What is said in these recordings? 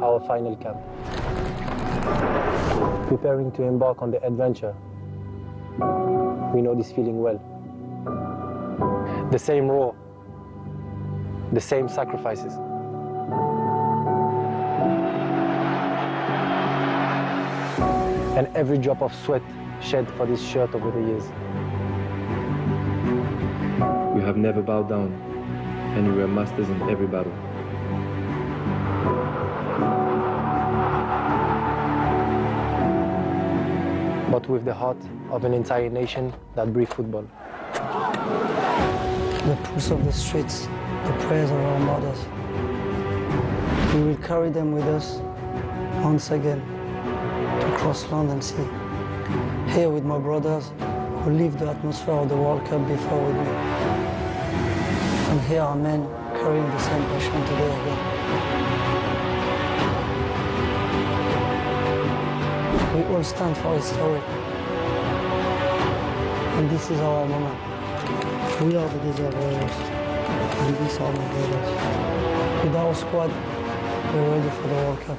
our final camp, preparing to embark on the adventure. We know this feeling well. The same roar, the same sacrifices. And every drop of sweat shed for this shirt over the years. We have never bowed down, and we were masters in every battle. But with the heart of an entire nation that breathes football. The pulse of the streets, the prayers of our mothers. We will carry them with us once again to cross land and sea. Here with my brothers who lived the atmosphere of the World Cup before with me. And here are men carrying the same passion today again. We all stand for his story. And this is our moment. We are the desert warriors. And these are my brothers. With our squad, we're ready for the World Cup.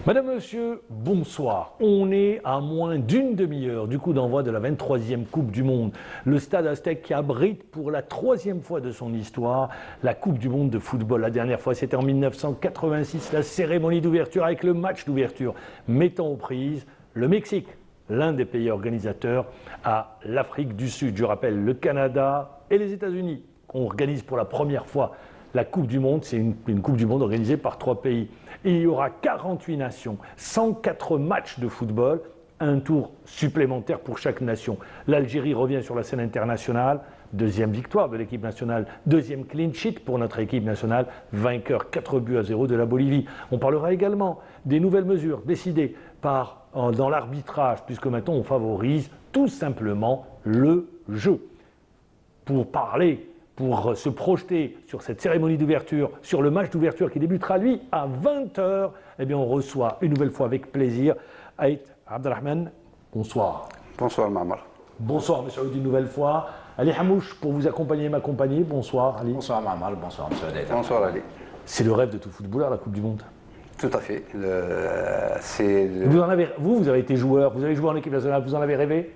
Madame, Monsieur, bonsoir. On est à moins d'une demi-heure du coup d'envoi de la 23e Coupe du Monde. Le Stade Aztec qui abrite pour la 3e fois de son histoire la Coupe du Monde de football. La dernière fois, c'était en 1986, la cérémonie d'ouverture avec le match d'ouverture mettant aux prises le Mexique, l'un des pays organisateurs, à l'Afrique du Sud. Je rappelle, le Canada et les États-Unis organisent pour la première fois la Coupe du Monde. C'est une Coupe du Monde organisée par 3 pays. Et il y aura 48 nations, 104 matchs de football, un tour supplémentaire pour chaque nation. L'Algérie revient sur la scène internationale, 2e victoire de l'équipe nationale, 2e clean sheet pour notre équipe nationale, vainqueur 4-0 de la Bolivie. On parlera également des nouvelles mesures décidées dans l'arbitrage, puisque maintenant on favorise tout simplement le jeu. Pour se projeter sur cette cérémonie d'ouverture, sur le match d'ouverture qui débutera, lui, à 20h, eh bien, on reçoit une nouvelle fois avec plaisir Aït Abdelrahman. Bonsoir. Bonsoir, Mamar. Bonsoir, monsieur Aoudi, une nouvelle fois. Ali Hamouche, pour vous accompagner et m'accompagner. Bonsoir, Ali. Bonsoir, Mamar. Bonsoir, monsieur Aoudi. Bonsoir, Ali. C'est le rêve de tout footballeur, la Coupe du Monde. Tout à fait. Vous avez été joueur, vous avez joué en équipe nationale, vous en avez rêvé?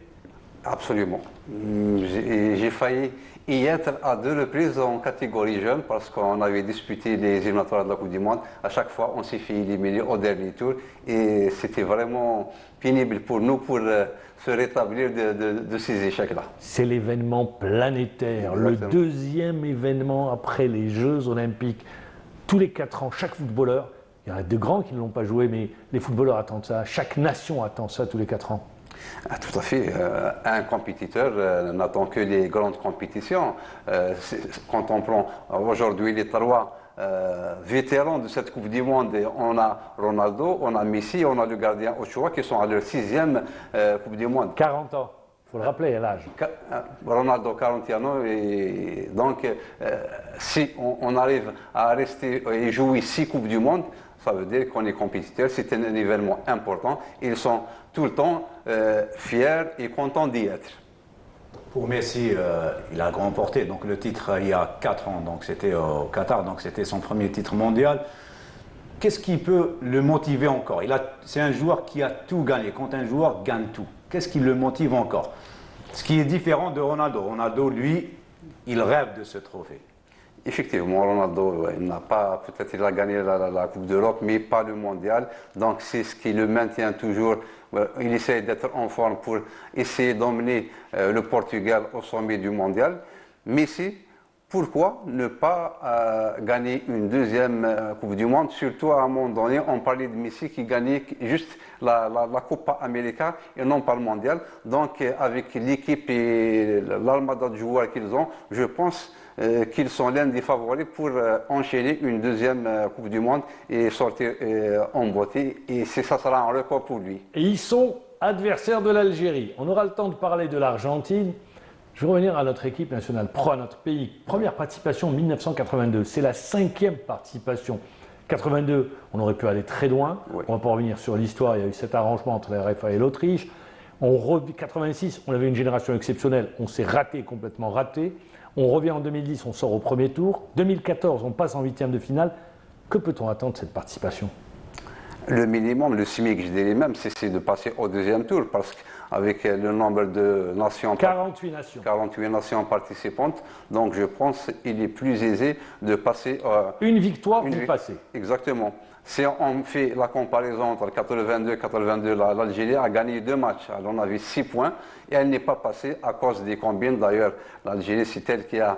Absolument. J'ai failli y être à 2 reprises en catégorie jeune parce qu'on avait disputé les éliminatoires de la Coupe du Monde. À chaque fois, on s'est fait éliminer au dernier tour et c'était vraiment pénible pour nous pour se rétablir de ces échecs-là. C'est l'événement planétaire, Exactement. Le 2e événement après les Jeux Olympiques. Tous les 4 ans, chaque footballeur, il y en a de grands qui ne l'ont pas joué, mais les footballeurs attendent ça, chaque nation attend ça tous les 4 ans. Ah, tout à fait. Un compétiteur n'attend que les grandes compétitions. Quand on prend aujourd'hui les 3 vétérans de cette Coupe du Monde, on a Ronaldo, on a Messi, on a le gardien Ochoa qui sont à leur 6e Coupe du Monde. 40 ans, il faut le rappeler à l'âge. Ronaldo 41 ans, et donc si on arrive à rester et jouer 6 Coupes du Monde, ça veut dire qu'on est compétiteur, c'est un événement important. Ils sont tout le temps fiers et contents d'y être. Pour Messi, il a remporté donc, le titre il y a 4 ans, donc c'était au Qatar, donc c'était son premier titre mondial. Qu'est-ce qui peut le motiver encore? C'est un joueur qui a tout gagné. Quand un joueur gagne tout, qu'est-ce qui le motive encore? Ce qui est différent de Ronaldo. Ronaldo, lui, il rêve de ce trophée. Effectivement, Ronaldo, il n'a pas, peut-être il a gagné la Coupe d'Europe, mais pas le mondial. Donc c'est ce qui le maintient toujours. Il essaie d'être en forme pour essayer d'emmener le Portugal au sommet du mondial. Messi, pourquoi ne pas gagner une 2e Coupe du Monde? Surtout à un moment donné, on parlait de Messi qui gagnait juste la Copa América et non pas le mondial. Donc avec l'équipe et l'armada de joueurs qu'ils ont, je pense qu'ils sont l'un des favoris pour enchaîner une 2e Coupe du Monde et sortir en beauté. Et ça sera un record pour lui. Et ils sont adversaires de l'Algérie. On aura le temps de parler de l'Argentine. Je vais revenir à notre équipe nationale, à notre pays. Première participation en 1982. C'est la 5e participation. 82, on aurait pu aller très loin. Oui. On ne va pas revenir sur l'histoire. Il y a eu cet arrangement entre la RFA et l'Autriche. 86, on avait une génération exceptionnelle, on s'est raté, complètement raté. On revient en 2010, on sort au premier tour. 2014, on passe en huitième de finale. Que peut-on attendre de cette participation? Le minimum, le SMIC, je dirais même, c'est de passer au deuxième tour, parce qu'avec le nombre de nations, 48 nations. 48 nations participantes, donc je pense qu'il est plus aisé de passer. Une victoire, vous passez. Exactement. Si on fait la comparaison entre 82, l'Algérie a gagné 2 matchs. Alors on avait 6 points et elle n'est pas passée à cause des combines. D'ailleurs, l'Algérie, c'est elle qui a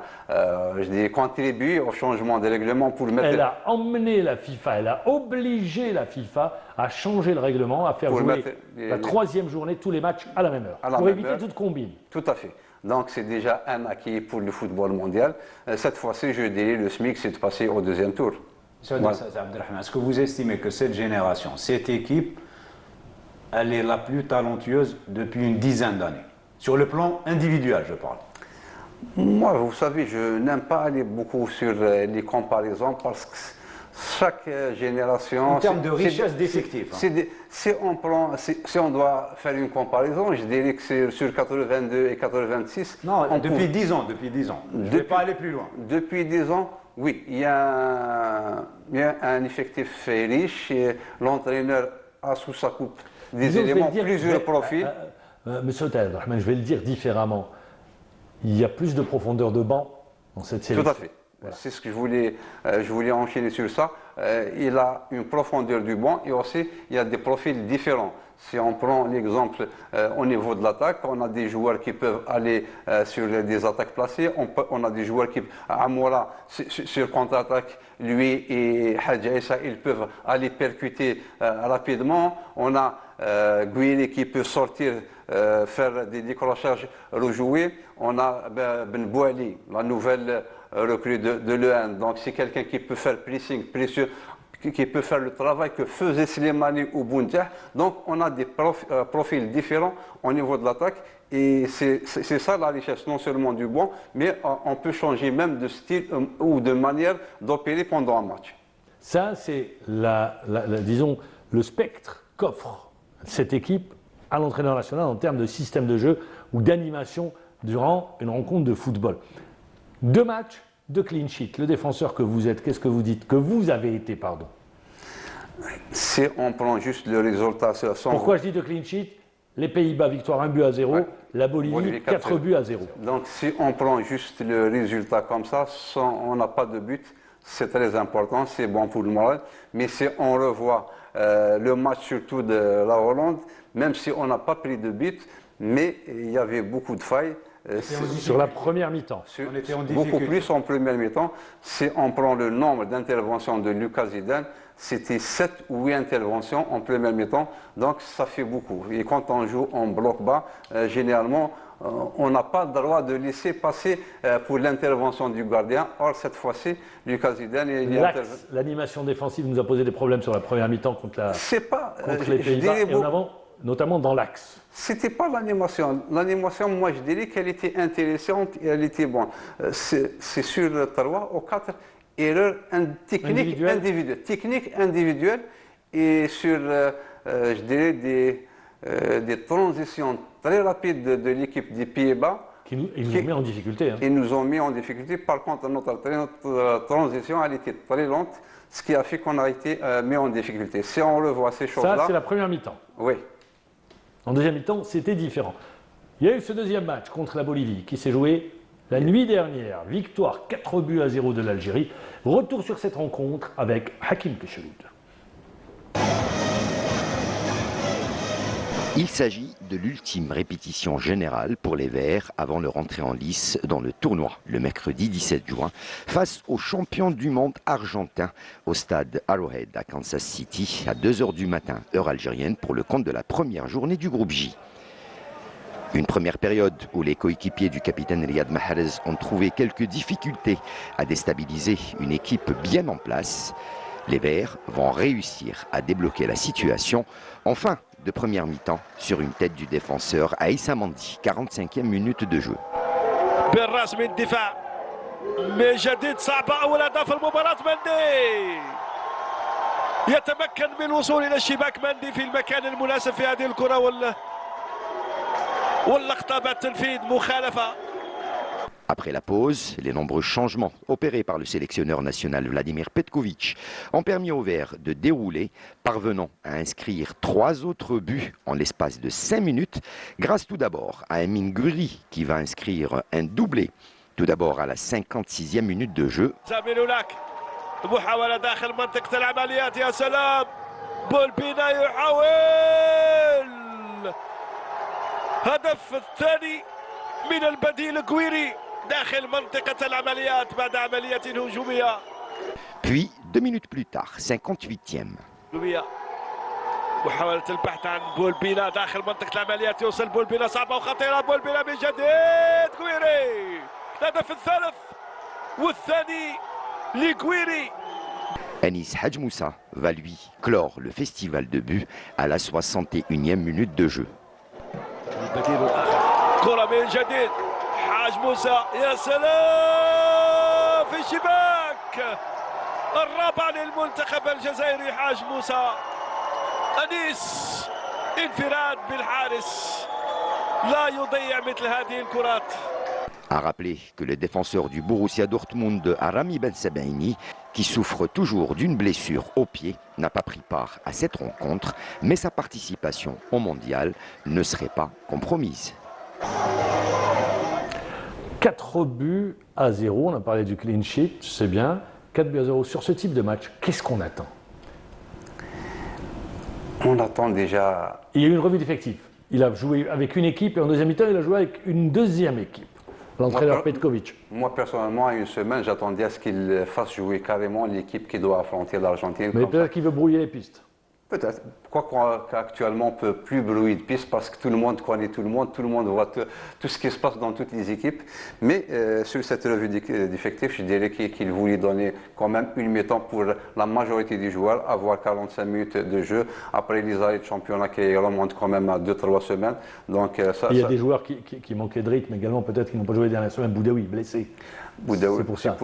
contribué au changement des règlements pour mettre. Elle a emmené la FIFA, elle a obligé la FIFA à changer le règlement, à faire jouer la troisième journée, tous les matchs à la même heure, pour éviter toute combine. Tout à fait. Donc c'est déjà un acquis pour le football mondial. Cette fois-ci, je dirais, le SMIC, c'est de passer au deuxième tour. Voilà. Est-ce que vous estimez que cette génération, cette équipe, elle est la plus talentueuse depuis une dizaine d'années? Sur le plan individuel, je parle. Moi, vous savez, je n'aime pas aller beaucoup sur les comparaisons parce que chaque génération... En termes de richesse d'effectifs. Si on doit faire une comparaison, je dirais que c'est sur 82 et 86... Non, depuis 10 ans, depuis 10 ans. Je ne vais pas aller plus loin. Depuis 10 ans, oui, il y a un effectif riche et l'entraîneur a sous sa coupe des éléments, plusieurs profils. Monsieur Taïeb Rahman, je vais le dire différemment. Il y a plus de profondeur de banc dans cette sélection. Tout à fait. Voilà. C'est ce que je voulais enchaîner sur ça. Il a une profondeur du banc et aussi il y a des profils différents. Si on prend l'exemple au niveau de l'attaque, on a des joueurs qui peuvent aller sur des attaques placées. On a des joueurs qui, Amoura, sur contre-attaque, lui et Hadja Issa, ils peuvent aller percuter rapidement. On a Guili qui peut sortir, faire des décrochages rejoués. On a Ben Bouali, la nouvelle recrue de l'EN. Donc c'est quelqu'un qui peut faire pressing précieux, qui peut faire le travail que faisait Slimani ou Boundiah. Donc on a des profils différents au niveau de l'attaque et c'est ça la richesse, non seulement du banc, mais on peut changer même de style ou de manière d'opérer pendant un match. Ça, c'est disons, le spectre qu'offre cette équipe à l'entraîneur national en termes de système de jeu ou d'animation durant une rencontre de football. 2 matchs, 2 clean sheets. Le défenseur que vous êtes, qu'est-ce que vous dites? Que vous avez été, pardon. Si on prend juste le résultat... Pourquoi je dis 2 clean sheets? Les Pays-Bas, victoire 1-0, ouais. La Bolivie, 4-0. Donc si on prend juste le résultat comme ça, on n'a pas de but, c'est très important, c'est bon pour le moral. Mais si on revoit le match surtout de la Hollande, même si on n'a pas pris de but, mais il y avait beaucoup de failles. Sur la première mi-temps. Beaucoup plus en première mi-temps. Si on prend le nombre d'interventions de Lucas Zidane, c'était 7 ou 8 interventions en première mi-temps, donc ça fait beaucoup. Et quand on joue en bloc bas, généralement, on n'a pas le droit de laisser passer pour l'intervention du gardien. Or, cette fois-ci, Lucas Zidane... L'animation défensive nous a posé des problèmes sur la première mi-temps contre les Pays-Bas, et en avant, notamment dans l'axe. C'était pas l'animation. L'animation, moi, je dirais qu'elle était intéressante et elle était bonne. C'est sur 3 ou 4 erreurs techniques individuelles et sur, je dirais, des transitions très rapides de l'équipe des Pays-Bas. Ils nous ont mis en difficulté. Ils nous ont mis en difficulté. Par contre, notre transition, elle était très lente, ce qui a fait qu'on a été mis en difficulté. Si on revoit ces choses-là... Ça, c'est la première mi-temps. Oui. En deuxième mi-temps, c'était différent. Il y a eu ce deuxième match contre la Bolivie qui s'est joué la nuit dernière. Victoire 4-0 de l'Algérie. Retour sur cette rencontre avec Hakim Keshaloud. Il s'agit de l'ultime répétition générale pour les Verts avant leur entrée en lice dans le tournoi le mercredi 17 juin face aux champions du monde argentins au stade Arrowhead à Kansas City à 2h du matin, heure algérienne, pour le compte de la première journée du groupe J. Une première période où les coéquipiers du capitaine Riyad Mahrez ont trouvé quelques difficultés à déstabiliser une équipe bien en place. Les Verts vont réussir à débloquer la situation en fin de première mi-temps sur une tête du défenseur Aïssa Mandi, 45e minute de jeu. بالراس من الدفاع من جديد صعبة أول أهداف المباراة مندي يتمكن من الوصول إلى الشباك مندي في المكان المناسب في هذه الكرة واللقطة بعد تنفيذ مخالفة. Après la pause, les nombreux changements opérés par le sélectionneur national Vladimir Petkovic ont permis aux Verts de dérouler, parvenant à inscrire 3 autres buts en l'espace de 5 minutes, grâce tout d'abord à Emin Guri qui va inscrire un doublé, tout d'abord à la 56e minute de jeu. محاولة داخل منطقة العمليات يا سلام بولبينا يحاول هدف الثاني من البديل كويري داخل منطقة العمليات بعد عملية هجومية. Puis, 2 minutes plus tard, 58e. محاولة البحث عن بولبينا داخل منطقة العمليات يوصل بولبينا صعبة وخطيرة بولبينا من جديد كويري الهدف الثالث والثاني لكويري. Anis Hadj Moussa va lui clore le festival de buts à la 61e minute de jeu. البديل الآخر كرة من جديد حاج موسى يا سلام في الشباك الرابع للمنتخب الجزائري حاج موسى أنيس انفراد بالحارس لا يضيع مثل هذه الكرات. A rappeler que le défenseur du Borussia Dortmund, Arami Ben Sabaini, qui souffre toujours d'une blessure au pied, n'a pas pris part à cette rencontre, mais sa participation au mondial ne serait pas compromise. 4-0, on a parlé du clean sheet, c'est bien. 4-0 sur ce type de match, qu'est-ce qu'on attend? On attend déjà. Il y a eu une revue d'effectifs. Il a joué avec une équipe et en deuxième mi-temps, il a joué avec une deuxième équipe. L'entraîneur Petkovic. Moi, personnellement, à une semaine, j'attendais à ce qu'il fasse jouer carrément l'équipe qui doit affronter l'Argentine. Mais peut-être qu'il veut brouiller les pistes. Peut-être. Quoi qu'actuellement, on ne peut plus brouiller de piste parce que tout le monde connaît tout le monde voit tout ce qui se passe dans toutes les équipes. Mais sur cette revue d'effectifs, je dirais qu'il voulait donner quand même une mi-temps pour la majorité des joueurs, avoir 45 minutes de jeu. Après les arrêts de championnat qui remontent quand même à 2-3 semaines. Donc, il y a des joueurs qui manquaient de rythme également, peut-être qui n'ont pas joué les dernières semaines. Boudaoui, blessé. Boudaoui, c'est pour ça.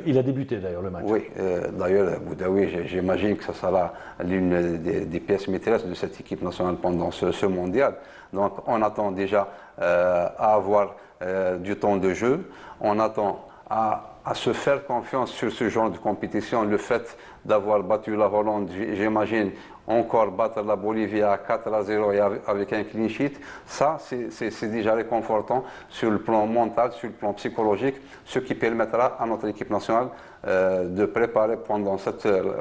Il a débuté d'ailleurs le match. Oui, d'ailleurs, Boudaoui, j'imagine que ça sera l'une des pièces maîtresses de cette équipe nationale pendant ce mondial. Donc on attend déjà à avoir du temps de jeu, on attend à se faire confiance sur ce genre de compétition. Le fait d'avoir battu la Hollande, j'imagine, encore battre la Bolivie à 4-0 et avec un clean sheet, ça c'est déjà réconfortant sur le plan mental, sur le plan psychologique, ce qui permettra à notre équipe nationale de préparer pendant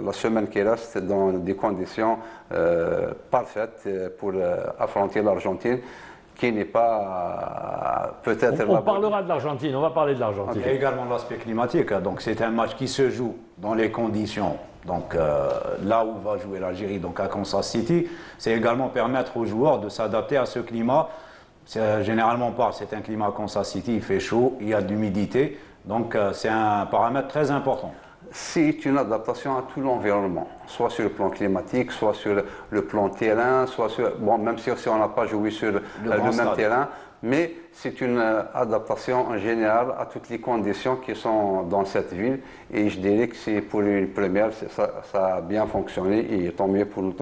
la semaine qui reste dans des conditions parfaites pour affronter l'Argentine, qui n'est pas peut-être... On parlera de l'Argentine, on va parler de l'Argentine. Il y a également l'aspect climatique, donc c'est un match qui se joue dans les conditions, donc là où va jouer l'Algérie, donc à Kansas City, c'est également permettre aux joueurs de s'adapter à ce climat. Généralement c'est un climat à Kansas City, il fait chaud, il y a de l'humidité, donc c'est un paramètre très important. C'est une adaptation à tout l'environnement, soit sur le plan climatique, soit sur le plan terrain, soit sur, bon, même si on n'a pas joué sur le même terrain, mais c'est une adaptation en général à toutes les conditions qui sont dans cette ville. Et je dirais que c'est pour une première, ça a bien fonctionné et tant mieux pour nous.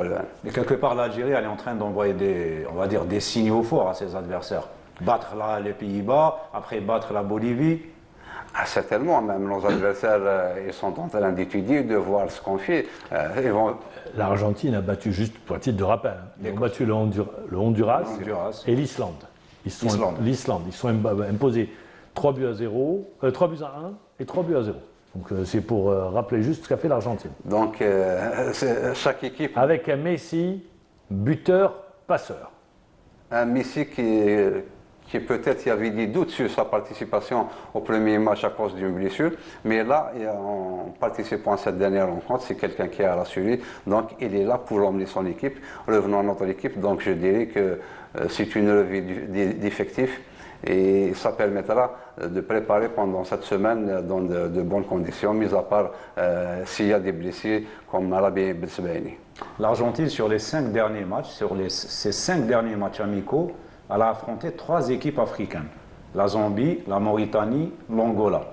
Et quelque part, l'Algérie, elle est en train d'envoyer des signaux forts à ses adversaires. Battre les Pays-Bas, après battre la Bolivie. Ah, certainement, même nos adversaires, ils sont en train d'étudier, de voir ce qu'on fait. L'Argentine a battu, juste pour titre de rappel, ils ont battu le Honduras et l'Islande. L'Islande, ils sont imposés 3 buts à 0, 3 buts à 1 et 3 buts à 0. Donc c'est pour rappeler juste ce qu'a fait l'Argentine. Donc chaque équipe... Avec un Messi, buteur, passeur. Un Messi qui peut-être il y avait des doutes sur sa participation au premier match à cause d'une blessure, mais là, en participant à cette dernière rencontre, c'est quelqu'un qui a rassuré, donc il est là pour emmener son équipe. Revenons à notre équipe, donc je dirais que c'est une revue d'effectifs et ça permettra de préparer pendant cette semaine dans de bonnes conditions, mis à part s'il y a des blessés comme Arabi Ben Sabaini. L'Argentine, sur les 5 derniers matchs, ces 5 derniers matchs amicaux, elle a affronté 3 équipes africaines, la Zambie, la Mauritanie, l'Angola.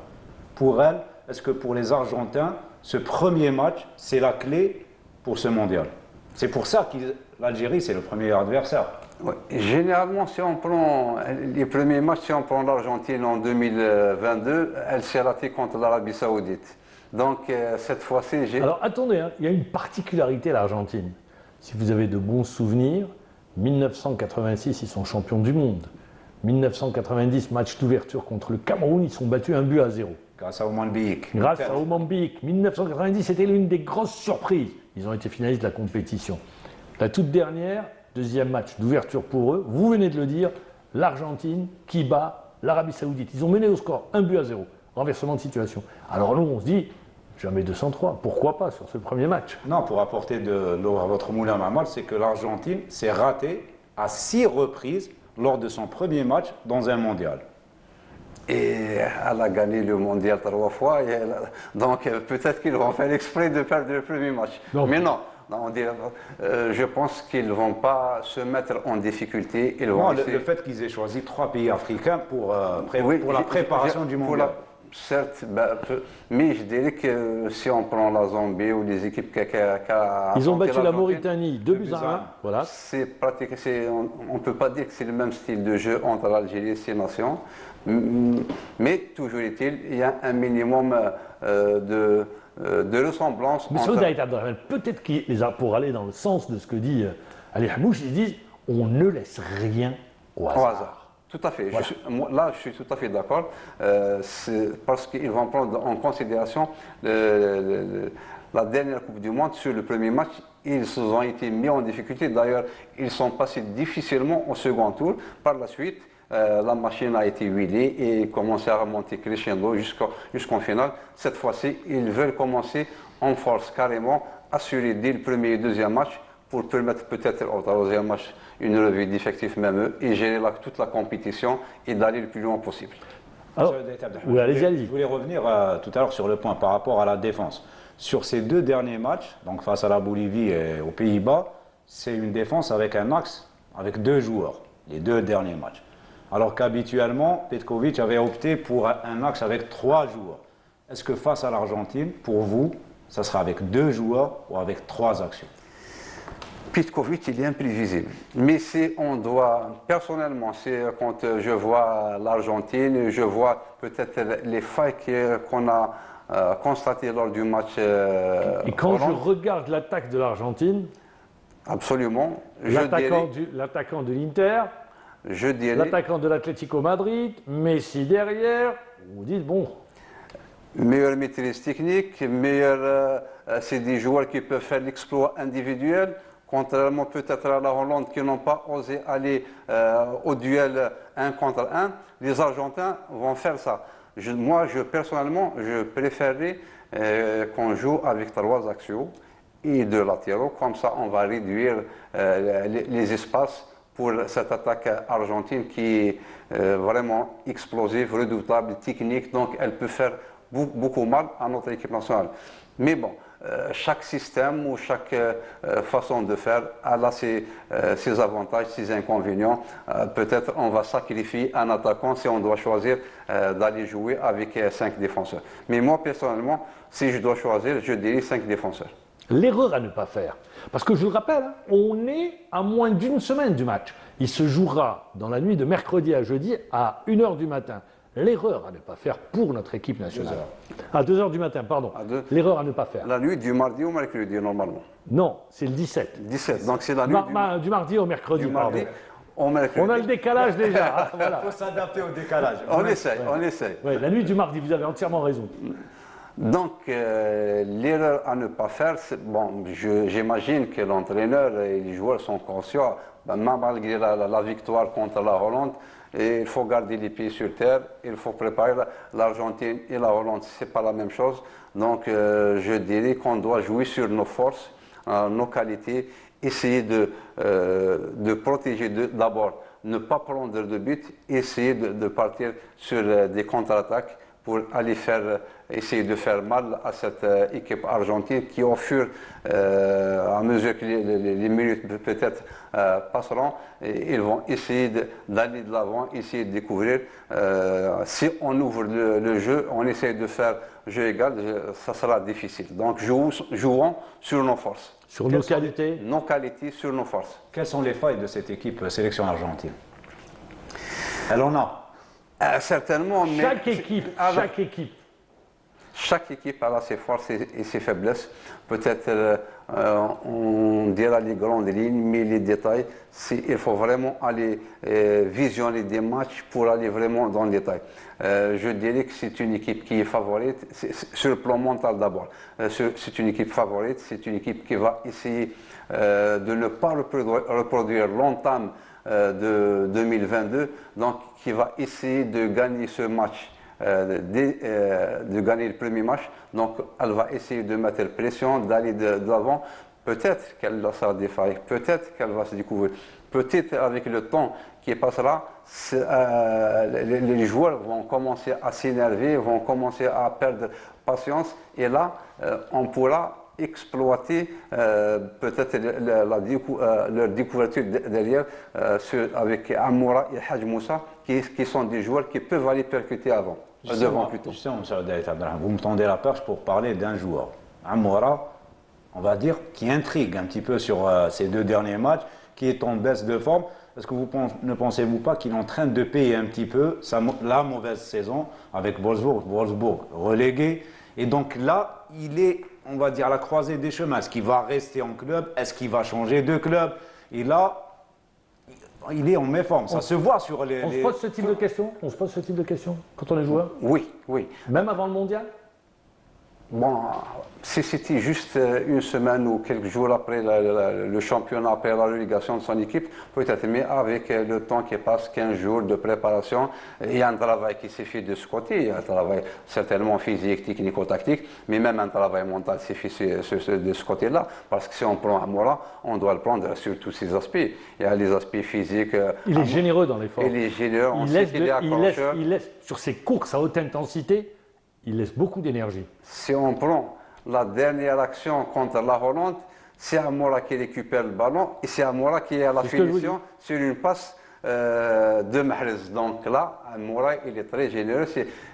Pour elle, est-ce que pour les Argentins, ce premier match, c'est la clé pour ce mondial? C'est pour ça que l'Algérie, c'est le premier adversaire. Ouais. Généralement, si on prend les premiers matchs, si on prend l'Argentine en 2022, elle s'est ratée contre l'Arabie Saoudite. Donc cette fois-ci, Alors attendez, hein, il y a une particularité à l'Argentine. Si vous avez de bons souvenirs, 1986, ils sont champions du monde. 1990, match d'ouverture contre le Cameroun, ils sont battus 1-0. Grâce à Oman Biik. Grâce à Mozambique. 1990, c'était l'une des grosses surprises. Ils ont été finalistes de la compétition. La toute dernière, deuxième match d'ouverture pour eux, vous venez de le dire, l'Argentine qui bat l'Arabie Saoudite. Ils ont mené au score 1-0. Renversement de situation. Alors nous, on se dit, jamais 203, pourquoi pas sur ce premier match? Non, pour apporter de l'eau à votre moulin Mamal, c'est que l'Argentine s'est ratée à 6 reprises lors de son premier match dans un mondial. Et elle a gagné le mondial 3 fois. Donc peut-être qu'ils vont faire exprès de perdre le premier match. Non. Mais non. Je pense qu'ils ne vont pas se mettre en difficulté. Ils vont Non, essayer... le fait qu'ils aient choisi 3 pays africains pour Oui, la préparation du mondial. Certes, mais je dirais que si on prend la Zambie ou les équipes qui Ils ont battu la l'Argentine, Mauritanie 2-1. Voilà. c'est pratique, on ne peut pas dire que c'est le même style de jeu entre l'Algérie et ces nations, mais toujours est-il, il y a un minimum de ressemblance. Mais peut-être qu'ils, pour aller dans le sens de ce que dit Ali Hamouche, ils disent on ne laisse rien au hasard. Tout à fait. Voilà. Là, je suis tout à fait d'accord. Parce qu'ils vont prendre en considération la dernière Coupe du Monde. Sur le premier match, ils ont été mis en difficulté. D'ailleurs, ils sont passés difficilement au second tour. Par la suite, la machine a été huilée et commencé à remonter crescendo jusqu'en finale. Cette fois-ci, ils veulent commencer en force carrément, assurer dès le premier et deuxième match pour permettre peut-être au troisième match une revue d'effectifs même eux et gérer toute la compétition et d'aller le plus loin possible. Alors, oui, allez-y. Je voulais revenir tout à l'heure sur le point par rapport à la défense. Sur ces 2 derniers matchs, donc face à la Bolivie et aux Pays-Bas, c'est une défense avec un axe, avec 2 joueurs, les 2 derniers matchs. Alors qu'habituellement, Petkovic avait opté pour un axe avec 3 joueurs. Est-ce que face à l'Argentine, pour vous, ça sera avec 2 joueurs ou avec 3 actions? Petkovic, il est imprévisible. Mais si on doit, personnellement, c'est quand je vois l'Argentine, je vois peut-être les failles qu'on a constatées lors du match. Et quand je regarde l'attaque de l'Argentine, absolument, l'attaquant de l'Inter, l'attaquant de l'Atlético Madrid, Messi derrière, vous dites bon. Meilleure maîtrise technique, c'est des joueurs qui peuvent faire l'exploit individuel. Contrairement peut-être à la Hollande qui n'ont pas osé aller au duel 1 contre 1, les Argentins vont faire ça. Personnellement, je préférerais qu'on joue avec 3 axiaux et 2 latéraux. Comme ça, on va réduire les espaces pour cette attaque argentine qui est vraiment explosive, redoutable, technique. Donc, elle peut faire beaucoup mal à notre équipe nationale. Mais bon, chaque système ou chaque façon de faire a ses avantages, ses inconvénients. Peut-être on va sacrifier un attaquant si on doit choisir d'aller jouer avec 5 défenseurs. Mais moi, personnellement, si je dois choisir, je dirais 5 défenseurs. L'erreur à ne pas faire, parce que je le rappelle, on est à moins d'1 semaine du match. Il se jouera dans la nuit de mercredi à jeudi à 1h du matin. L'erreur à ne pas faire pour notre équipe nationale. À 2h du matin, pardon. L'erreur à ne pas faire. La nuit du mardi au mercredi, normalement. Non, c'est le 17. 17, donc c'est la nuit du mardi au mercredi. Du mardi au mercredi. On a le décalage déjà. Voilà. Il faut s'adapter au décalage. On essaye. Ouais, la nuit du mardi, vous avez entièrement raison. Donc, l'erreur à ne pas faire, bon, j'imagine que l'entraîneur et les joueurs sont conscients, malgré la victoire contre la Hollande, et il faut garder les pieds sur terre, il faut préparer l'Argentine et la Hollande, ce n'est pas la même chose. Donc, je dirais qu'on doit jouer sur nos forces, nos qualités, essayer de protéger d'abord, ne pas prendre de but, essayer de partir sur des contre-attaques pour aller essayer de faire mal à cette équipe argentine qui, au fur et à mesure que les minutes peut-être passeront, ils vont essayer d'aller de l'avant, essayer de découvrir. Si on ouvre le jeu, on essaie de faire jeu égal, ça sera difficile. Donc jouons sur nos forces. Sur nos qualités. Nos qualités sur nos forces. Quelles sont les failles de cette équipe sélection argentine? Elle en a. Certainement, mais chaque équipe a ses forces et ses faiblesses. Peut-être on dira les grandes lignes, mais les détails, il faut vraiment aller visionner des matchs pour aller vraiment dans le détail. Je dirais que c'est une équipe qui est favorite, sur le plan mental d'abord. C'est une équipe favorite, c'est une équipe qui va essayer de ne pas reproduire l'entame de 2022, donc qui va essayer de gagner ce match. De gagner le premier match, donc elle va essayer de mettre la pression, d'aller de l'avant. Peut-être qu'elle va se défaire, peut-être qu'elle va se découvrir, peut-être avec le temps qui passera, les joueurs vont commencer à s'énerver, vont commencer à perdre patience, et là, on pourra exploiter peut-être leur découverte derrière avec Amoura et Hadj Moussa, qui sont des joueurs qui peuvent aller percuter devant plutôt. Justement, vous me tendez la perche pour parler d'un joueur. Amoura, on va dire, qui intrigue un petit peu sur ces 2 derniers matchs, qui est en baisse de forme. Est-ce que ne pensez-vous pas qu'il est en train de payer un petit peu la mauvaise saison avec Wolfsburg relégué? Et donc là, il est, on va dire, à la croisée des chemins. Est-ce qu'il va rester en club? Est-ce qu'il va changer de club? Et là, il est en méforme. Ça se voit sur les... On se pose ce type de questions? On se pose ce type de questions quand on est joueur? Oui, oui. Même avant le mondial? Bon, si c'était juste une semaine ou quelques jours après le championnat, après la relégation de son équipe, peut-être, mais avec le temps qui passe, 15 jours de préparation, il y a un travail qui s'est fait de ce côté, il y a un travail certainement physique, technico-tactique, mais même un travail mental s'est fait de ce côté-là, parce que si on prend Amoura, on doit le prendre sur tous ces aspects. Il y a les aspects physiques. Il est généreux dans l'effort. Il est généreux, on sait qu'il est accrocheur. Il laisse, sur ses courses à haute intensité, il laisse beaucoup d'énergie. Si on prend la dernière action contre la Hollande, c'est Amoura qui récupère le ballon et c'est Amoura qui est à la finition sur une passe de Mahrez. Donc là, Amoura, il est très généreux.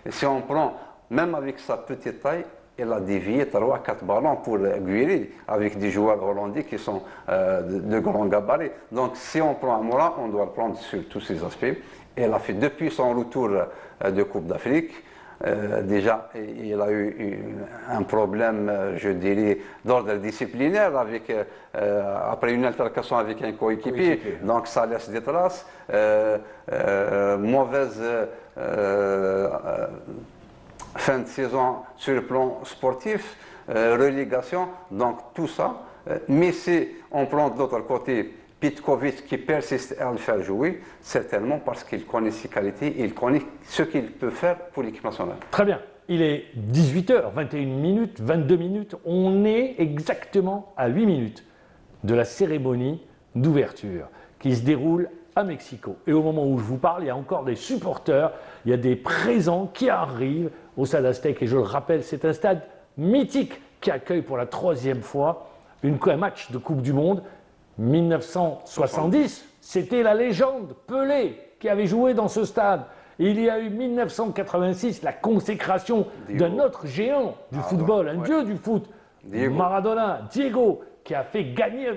Si on prend, même avec sa petite taille, il a dévié 3-4 ballons pour Guiri avec des joueurs hollandais qui sont de grands gabarits. Donc si on prend Amoura, on doit le prendre sur tous ces aspects. Il a fait depuis son retour de Coupe d'Afrique. Déjà, il a eu un problème, je dirais, d'ordre disciplinaire après une altercation avec un coéquipier. Donc ça laisse des traces. Mauvaise fin de saison sur le plan sportif, relégation, donc tout ça. Mais si on prend de l'autre côté Petkovic qui persiste à le faire jouer, certainement parce qu'il connaît ses qualités, il connaît ce qu'il peut faire pour l'équipe nationale. Très bien. Il est 18h, 21 minutes, 22 minutes. On est exactement à 8 minutes de la cérémonie d'ouverture qui se déroule à Mexico. Et au moment où je vous parle, il y a encore des supporters, il y a des présents qui arrivent au Stade Aztec. Et je le rappelle, c'est un stade mythique qui accueille pour la 3e fois un match de Coupe du Monde. 1970, c'était la légende Pelé qui avait joué dans ce stade. Il y a eu 1986, la consécration d'un autre géant du football, un dieu du foot, Maradona, Diego, qui a fait gagner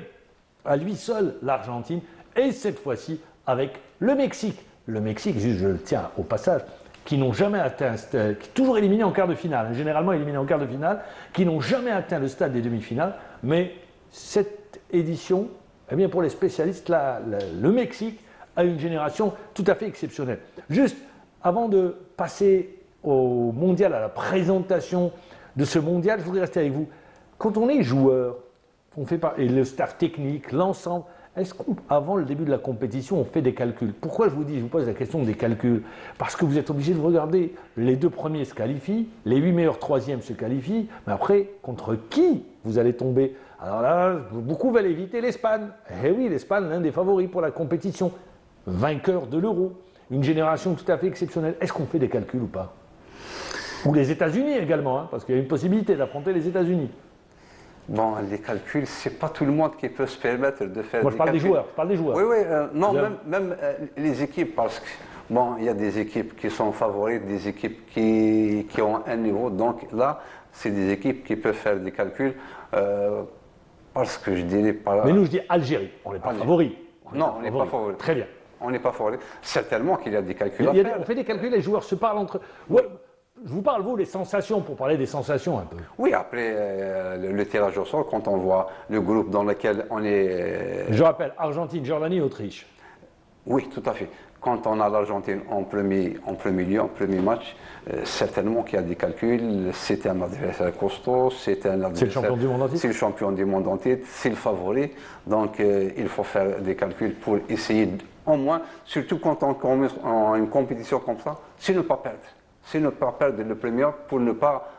à lui seul l'Argentine, et cette fois-ci avec le Mexique. Le Mexique, juste je le tiens au passage, qui n'ont jamais atteint, qui toujours éliminé en quart de finale, généralement éliminé en quart de finale, qui n'ont jamais atteint le stade des demi-finales, mais cette édition, eh bien pour les spécialistes, le Mexique a une génération tout à fait exceptionnelle. Juste avant de passer au mondial, à la présentation de ce mondial, je voudrais rester avec vous. Quand on est joueur, et le staff technique, l'ensemble, est-ce qu'avant le début de la compétition, on fait des calculs? Pourquoi je vous pose la question des calculs? Parce que vous êtes obligé de regarder, les 2 premiers se qualifient, les 8 meilleurs 3e se qualifient, mais après, contre qui vous allez tomber? Alors là, beaucoup veulent éviter l'Espagne. Eh oui, l'Espagne, l'un des favoris pour la compétition, vainqueur de l'Euro, une génération tout à fait exceptionnelle. Est-ce qu'on fait des calculs ou pas? Ou les États-Unis également, hein, parce qu'il y a une possibilité d'affronter les États-Unis. Bon, les calculs, c'est pas tout le monde qui peut se permettre de faire Moi, je des parle des calculs. joueurs. Je parle des joueurs. Oui, oui, non, Vous même les équipes, parce que, bon, il y a des équipes qui sont favorites, des équipes qui ont un niveau, donc là, c'est des équipes qui peuvent faire des calculs, parce que je dirais pas... Mais nous, je dis Algérie. On n'est pas Algérie. favoris. Non, on n'est pas favoris. Très bien. On n'est pas favoris. Certainement qu'il y a des calculs à Il y a faire. on fait des calculs, les joueurs se parlent entre eux. Ouais, je vous parle, vous, les sensations, pour parler des sensations un peu. Oui, après le tirage au sort, quand on voit le groupe dans lequel on est... Je rappelle, Argentine, Jordanie, Autriche. Oui, tout à fait. Quand on a l'Argentine en premier lieu, en premier match, certainement qu'il y a des calculs. C'est un adversaire costaud, c'est un adversaire... C'est le champion du monde entier. C'est le champion du monde entier, c'est le favori. Donc il faut faire des calculs pour essayer, au moins, surtout quand on commence en une compétition comme ça, c'est ne pas perdre. C'est ne pas perdre le premier pour ne pas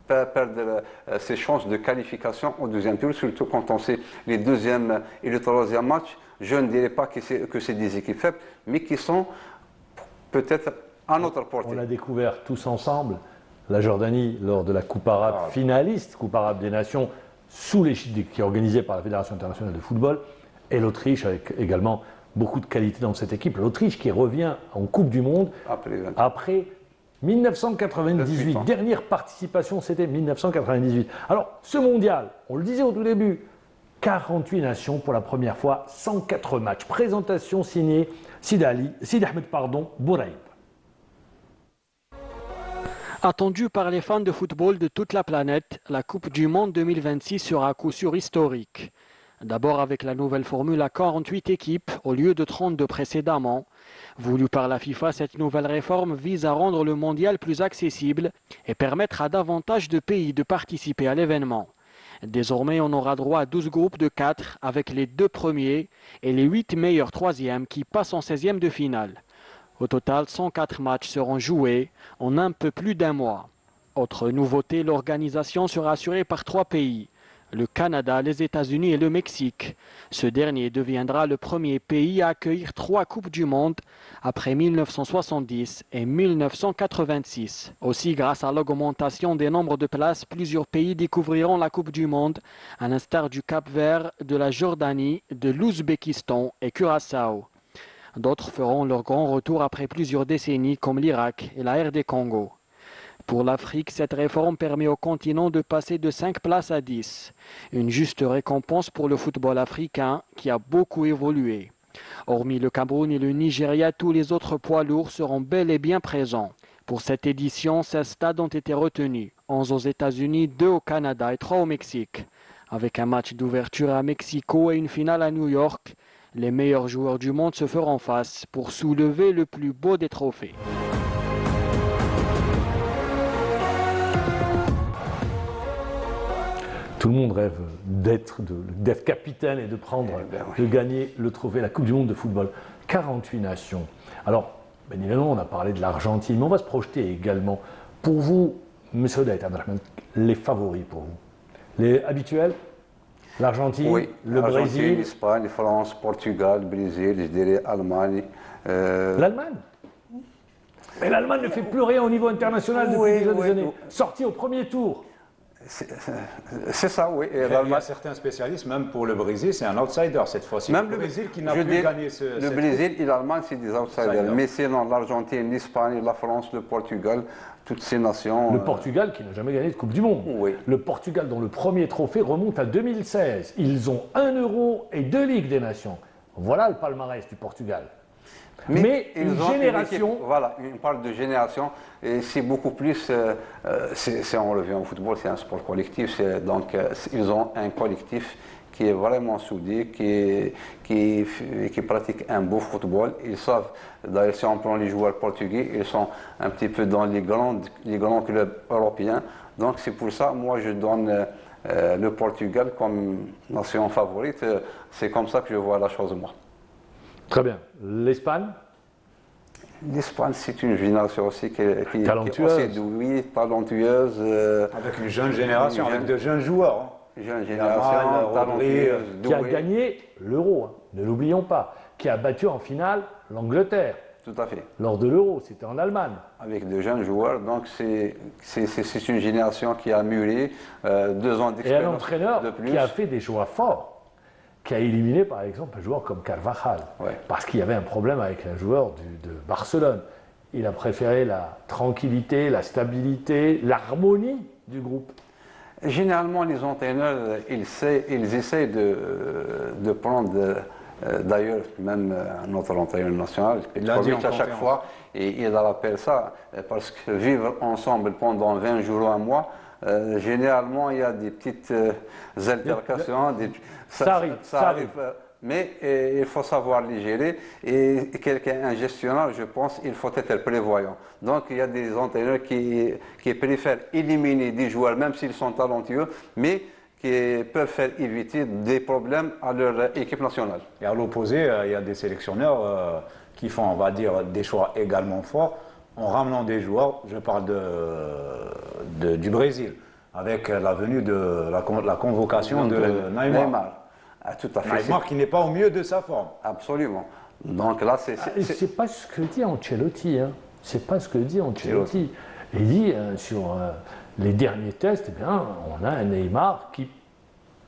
perdre ses chances de qualification au deuxième tour, surtout quand on sait les deuxième et le troisième match. Je ne dirais pas que c'est des équipes faibles, mais qui sont peut-être à notre portée. On a découvert tous ensemble la Jordanie lors de la Coupe arabe finaliste, Coupe arabe des nations, sous l'égide qui est organisée par la Fédération internationale de football, et l'Autriche avec également beaucoup de qualité dans cette équipe. L'Autriche qui revient en Coupe du Monde après 1998. Dernière participation, c'était 1998. Alors, ce mondial, on le disait au tout début, 48 nations pour la première fois, 104 matchs. Présentation signée Sidi Ahmed Bouraïb. Attendue par les fans de football de toute la planète, la Coupe du Monde 2026 sera à coup sûr historique. D'abord avec la nouvelle formule à 48 équipes au lieu de 32 précédemment. Voulue par la FIFA, cette nouvelle réforme vise à rendre le mondial plus accessible et permettre à davantage de pays de participer à l'événement. Désormais, on aura droit à 12 groupes de 4 avec les 2 premiers et les 8 meilleurs troisièmes qui passent en 16e de finale. Au total, 104 matchs seront joués en un peu plus d'un mois. Autre nouveauté, l'organisation sera assurée par 3 pays, le Canada, les États-Unis et le Mexique. Ce dernier deviendra le premier pays à accueillir 3 Coupes du Monde après 1970 et 1986. Aussi, grâce à l'augmentation des nombres de places, plusieurs pays découvriront la Coupe du Monde, à l'instar du Cap-Vert, de la Jordanie, de l'Ouzbékistan et Curaçao. D'autres feront leur grand retour après plusieurs décennies comme l'Irak et la RD Congo. Pour l'Afrique, cette réforme permet au continent de passer de 5 places à 10. Une juste récompense pour le football africain qui a beaucoup évolué. Hormis le Cameroun et le Nigeria, tous les autres poids lourds seront bel et bien présents. Pour cette édition, 16 stades ont été retenus. 11 aux États-Unis, 2 au Canada et 3 au Mexique. Avec un match d'ouverture à Mexico et une finale à New York, les meilleurs joueurs du monde se feront face pour soulever le plus beau des trophées. Tout le monde rêve d'être capitaine et de gagner le trophée, la Coupe du Monde de football. 48 nations. Alors, bien évidemment, on a parlé de l'Argentine, mais on va se projeter également. Pour vous, M. Daït Abdelrahman, les favoris pour vous? Les habituels? L'Argentine, oui, le Brésil, l'Espagne, France, Portugal, Brésil, je dirais Allemagne. L'Allemagne? Mais l'Allemagne ne fait plus rien au niveau international depuis des années. Sorti au premier tour. C'est ça, oui. Il y a certains spécialistes, même pour le Brésil, c'est un outsider cette fois-ci. Même le Brésil qui n'a plus gagné Le Brésil et l'Allemagne, c'est des outsiders. Mais sinon, l'Argentine, l'Espagne, la France, le Portugal, toutes ces nations. Le Portugal qui n'a jamais gagné de Coupe du Monde. Oui. Le Portugal dont le premier trophée remonte à 2016. Ils ont 1 euro et 2 Ligues des Nations. Voilà le palmarès du Portugal. Mais une génération. Voilà, on parle de génération, et c'est beaucoup plus. On revient au football, c'est un sport collectif. Donc, ils ont un collectif qui est vraiment soudé, qui pratique un beau football. Ils savent, d'ailleurs, si on prend les joueurs portugais, ils sont un petit peu dans les grands clubs européens. Donc, c'est pour ça, moi, je donne le Portugal comme nation favorite. C'est comme ça que je vois la chose, moi. Très bien. L'Espagne? L'Espagne, c'est une génération aussi qui est talentueuse. Talentueuse. Avec une jeune génération, avec de jeunes joueurs. Jeune génération, talentueuse, qui a gagné l'Euro, ne l'oublions pas, qui a battu en finale l'Angleterre. Tout à fait. lors de l'Euro, c'était en Allemagne. Avec de jeunes joueurs, donc c'est une génération qui a mûri, 2 ans Et un d'expérience entraîneur de plus. qui a fait des choix forts, qui a éliminé par exemple un joueur comme Carvajal, Ouais. parce qu'il y avait un problème avec un joueur de Barcelone. Il a préféré la tranquillité, la stabilité, l'harmonie du groupe. Généralement, les entraîneurs, ils essayent de prendre, d'ailleurs, même notre entraîneur national, Il l'a dit en Petrovic, à chaque conférence. fois, et il rappelle ça, parce que vivre ensemble pendant 20 jours ou un mois, généralement, il y a des petites altercations. Ça arrive. Mais il faut savoir les gérer. Et un gestionnaire, je pense, il faut être prévoyant. Donc il y a des entraîneurs qui préfèrent éliminer des joueurs, même s'ils sont talentueux, mais qui peuvent faire éviter des problèmes à leur équipe nationale. Et à l'opposé, il y a des sélectionneurs qui font, on va dire, des choix également forts en ramenant des joueurs. Je parle du Brésil, avec la venue de la convocation de Neymar. Ah, tout à fait. Neymar qui n'est pas au mieux de sa forme. Absolument. Donc là, C'est pas ce que dit Ancelotti. Hein. C'est pas ce que dit Ancelotti. Il dit sur les derniers tests, eh bien, on a un Neymar qui,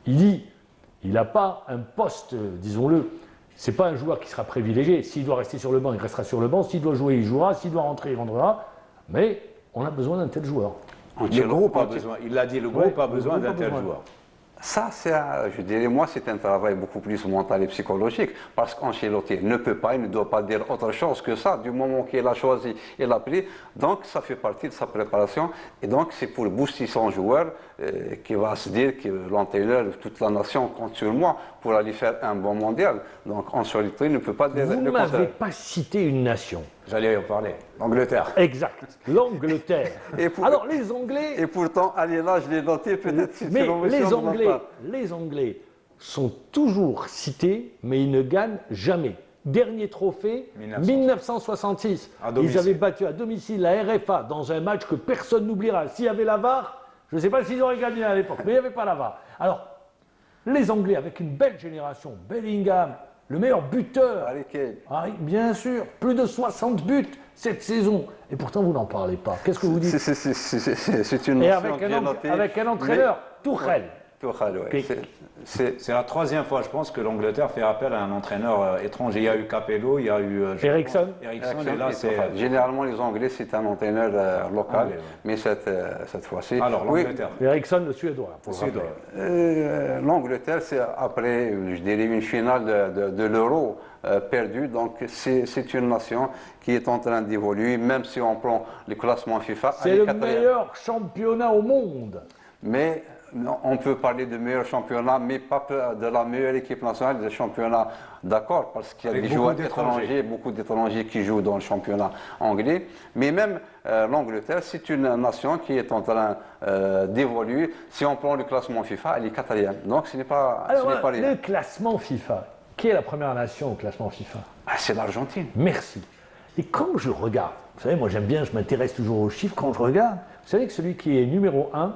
il dit, il n'a pas un poste, disons-le. C'est pas un joueur qui sera privilégié. S'il doit rester sur le banc, il restera sur le banc. S'il doit jouer, il jouera. S'il doit rentrer, il rentrera. Mais on a besoin d'un tel joueur. Le groupe a besoin. Il l'a dit, le groupe a besoin d'un tel joueur. Ça, je dirais, moi, c'est un travail beaucoup plus mental et psychologique, parce qu'Ancelotti ne peut pas, il ne doit pas dire autre chose que ça, du moment qu'il a choisi, il a pris, donc ça fait partie de sa préparation, et donc c'est pour booster son joueur, qui va se dire que l'entraîneur, toute la nation compte sur moi pour aller faire un bon mondial. Donc Ancelotti ne peut pas dire Vous le n'avez contraire. pas cité une nation. J'allais en parler. L'Angleterre. Exact. L'Angleterre. Alors les Anglais. Et pourtant, allez là, je l'ai noté, peut-être c'est Mais une omission de ma part. les Anglais sont toujours cités, mais ils ne gagnent jamais. Dernier trophée, 1966. À domicile. Ils avaient battu à domicile la RFA dans un match que personne n'oubliera. S'il y avait la VAR, je ne sais pas s'ils auraient gagné à l'époque, mais il n'y avait pas la VAR. Alors, les Anglais, avec une belle génération, Bellingham, le meilleur buteur. Harry Kane. Bien sûr, plus de 60 buts cette saison. Et pourtant, vous n'en parlez pas. Qu'est-ce que vous dites? C'est une Et notion avec que j'ai notée, un entraîneur, Tuchel. Tuchel, ouais. Qui- C'est la troisième fois, je pense, que l'Angleterre fait appel à un entraîneur étranger. Il y a eu Capello, il y a eu Eriksson. Eriksson, et là, c'est. Généralement, les Anglais, c'est un entraîneur local, Anglais, ouais. mais cette fois-ci. Alors, oui, l'Angleterre. Eriksson, le Suédois. Pour le Suédois. rappeler. l'Angleterre, c'est après, je dirais, une finale de l'Euro perdue. Donc, c'est une nation qui est en train d'évoluer, même si on prend le classement FIFA. C'est elle est le quatrième. meilleur championnat au monde. Mais on peut parler de meilleur championnat, mais pas de la meilleure équipe nationale des championnats, d'accord, parce qu'il y a Avec des beaucoup joueurs d'étrangers. étrangers, beaucoup d'étrangers qui jouent dans le championnat anglais. Mais même l'Angleterre, c'est une nation qui est en train d'évoluer. Si on prend le classement FIFA, elle est quatrième. Donc ce n'est pas, Alors, ce n'est pas rien. le classement FIFA. Qui est la première nation au classement FIFA? C'est l'Argentine. Merci. Et quand je regarde, vous savez, moi j'aime bien, je m'intéresse toujours aux chiffres, quand je regarde, vous savez que celui qui est numéro 1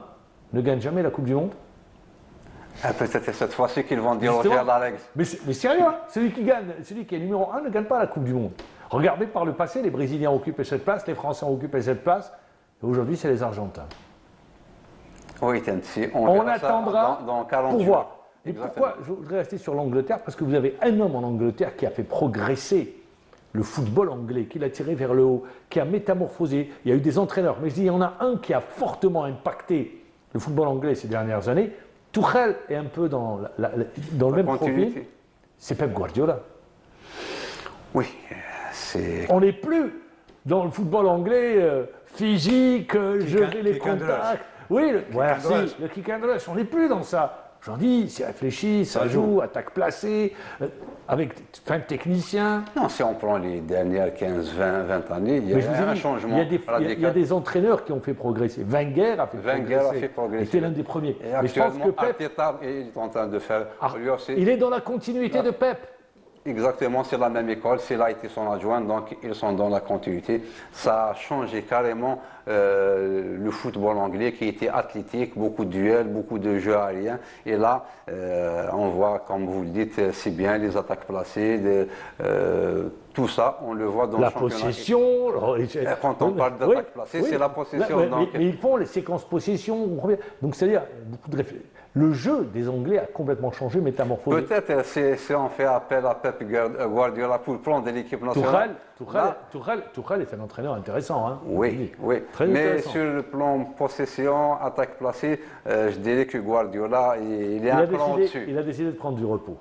ne gagne jamais la Coupe du Monde? Peut-être cette fois-ci qu'ils vont déroger Justement. à la règle. Mais sérieux, hein, celui qui est numéro 1 ne gagne pas la Coupe du Monde. Regardez par le passé, les Brésiliens occupaient cette place, les Français ont occupé cette place, et aujourd'hui c'est les Argentins. Oui, Tensi, On verra ça attendra dans 40 pour jours. voir. Et Exactement. pourquoi je voudrais rester sur l'Angleterre? Parce que vous avez un homme en Angleterre qui a fait progresser le football anglais, qui l'a tiré vers le haut, qui a métamorphosé. Il y a eu des entraîneurs, mais je dis, il y en a un qui a fortement impacté le football anglais ces dernières années. Tuchel est un peu dans le même profil. continuité. C'est Pep Guardiola. Oui, c'est. On n'est plus dans le football anglais physique, je vais les kick and rush. contacts. Oui, and rush. le kick and rush, on n'est plus dans ça. J'en dis, c'est réfléchi, ça joue, attaque placée, avec fin de technicien. Non, si on prend les dernières 15, 20 années, il y Mais je vous a ai un dit, changement il y radical. a des entraîneurs qui ont fait progresser. Wenger a fait progresser. C'était l'un des premiers. Et Mais je pense actuellement, que Pep, Arteta est en train de faire. lui aussi, il est dans la continuité de Pep. exactement, c'est la même école, c'est là été son adjoint, donc ils sont dans la continuité. Ça a changé carrément le football anglais qui était athlétique, beaucoup de duels, beaucoup de jeux aériens. Et là, on voit, comme vous le dites, c'est bien les attaques placées, tout ça, on le voit dans La le championnat. possession. Quand on parle d'attaque placée, c'est la possession. Mais ils font les séquences possession. Donc c'est-à-dire beaucoup de le jeu des Anglais a complètement changé, métamorphosé. Peut-être si on fait appel à Pep Guardiola pour prendre l'équipe nationale. Tuchel est un entraîneur intéressant. Hein, oui. Très Mais intéressant. sur le plan possession, attaque placée, je dirais que Guardiola, il est un cran au-dessus. Il a décidé de prendre du repos.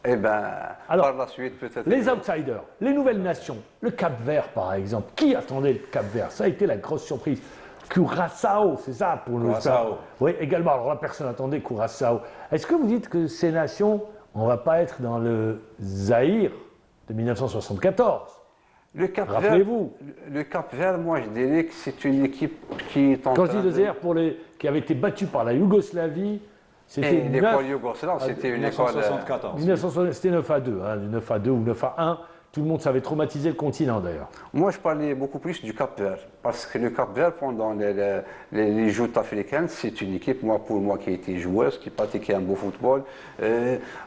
Eh bien, Alors, par la suite, peut-être. Les outsiders, les nouvelles nations, le Cap-Vert par exemple. Qui attendait le Cap-Vert? Ça a été la grosse surprise. Curaçao, c'est ça pour nous. Curaçao. Oui, également. Alors là, personne n'attendait Curaçao. Est-ce que vous dites que ces nations, on ne va pas être dans le Zaïre de 1974? Le Cap-Vert, Rappelez-vous. le Cap-Vert, moi, je dirais que c'est une équipe qui est en Quand je train dis le Zaïre, qui avait été battu par la Yougoslavie, c'était Et l'école yougoslave, c'était une école. 1974. C'était 9-2, hein, 9-2 ou 9-1. Tout le monde savait traumatiser le continent d'ailleurs. Moi, je parlais beaucoup plus du Cap-Vert, parce que le Cap-Vert, pendant les joutes africaines, c'est une équipe, pour moi, qui était joueuse, qui pratiquait un beau football.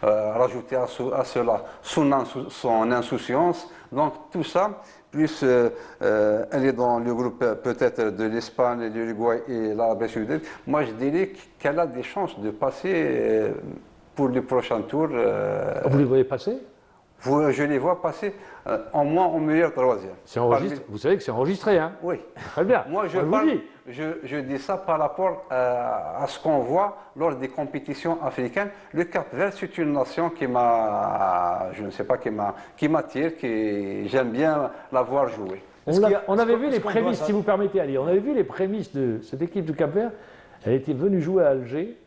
Rajouter à cela son insouciance. Donc, tout ça, plus elle est dans le groupe peut-être de l'Espagne, de l'Uruguay et l'Arabie Saoudite. Moi, je dirais qu'elle a des chances de passer pour le prochain tour. Vous les voyez passer? Je les vois passer en moins en meilleur troisième. C'est enregistré. Vous savez que c'est enregistré, hein? Oui. Très bien. Moi, je dis ça par rapport à ce qu'on voit lors des compétitions africaines. Le Cap-Vert, c'est une nation qui m'attire, j'aime bien la voir jouer. On avait vu les prémices, si vous permettez, Ali, on avait vu les prémices de cette équipe du Cap-Vert. Elle était venue jouer à Alger.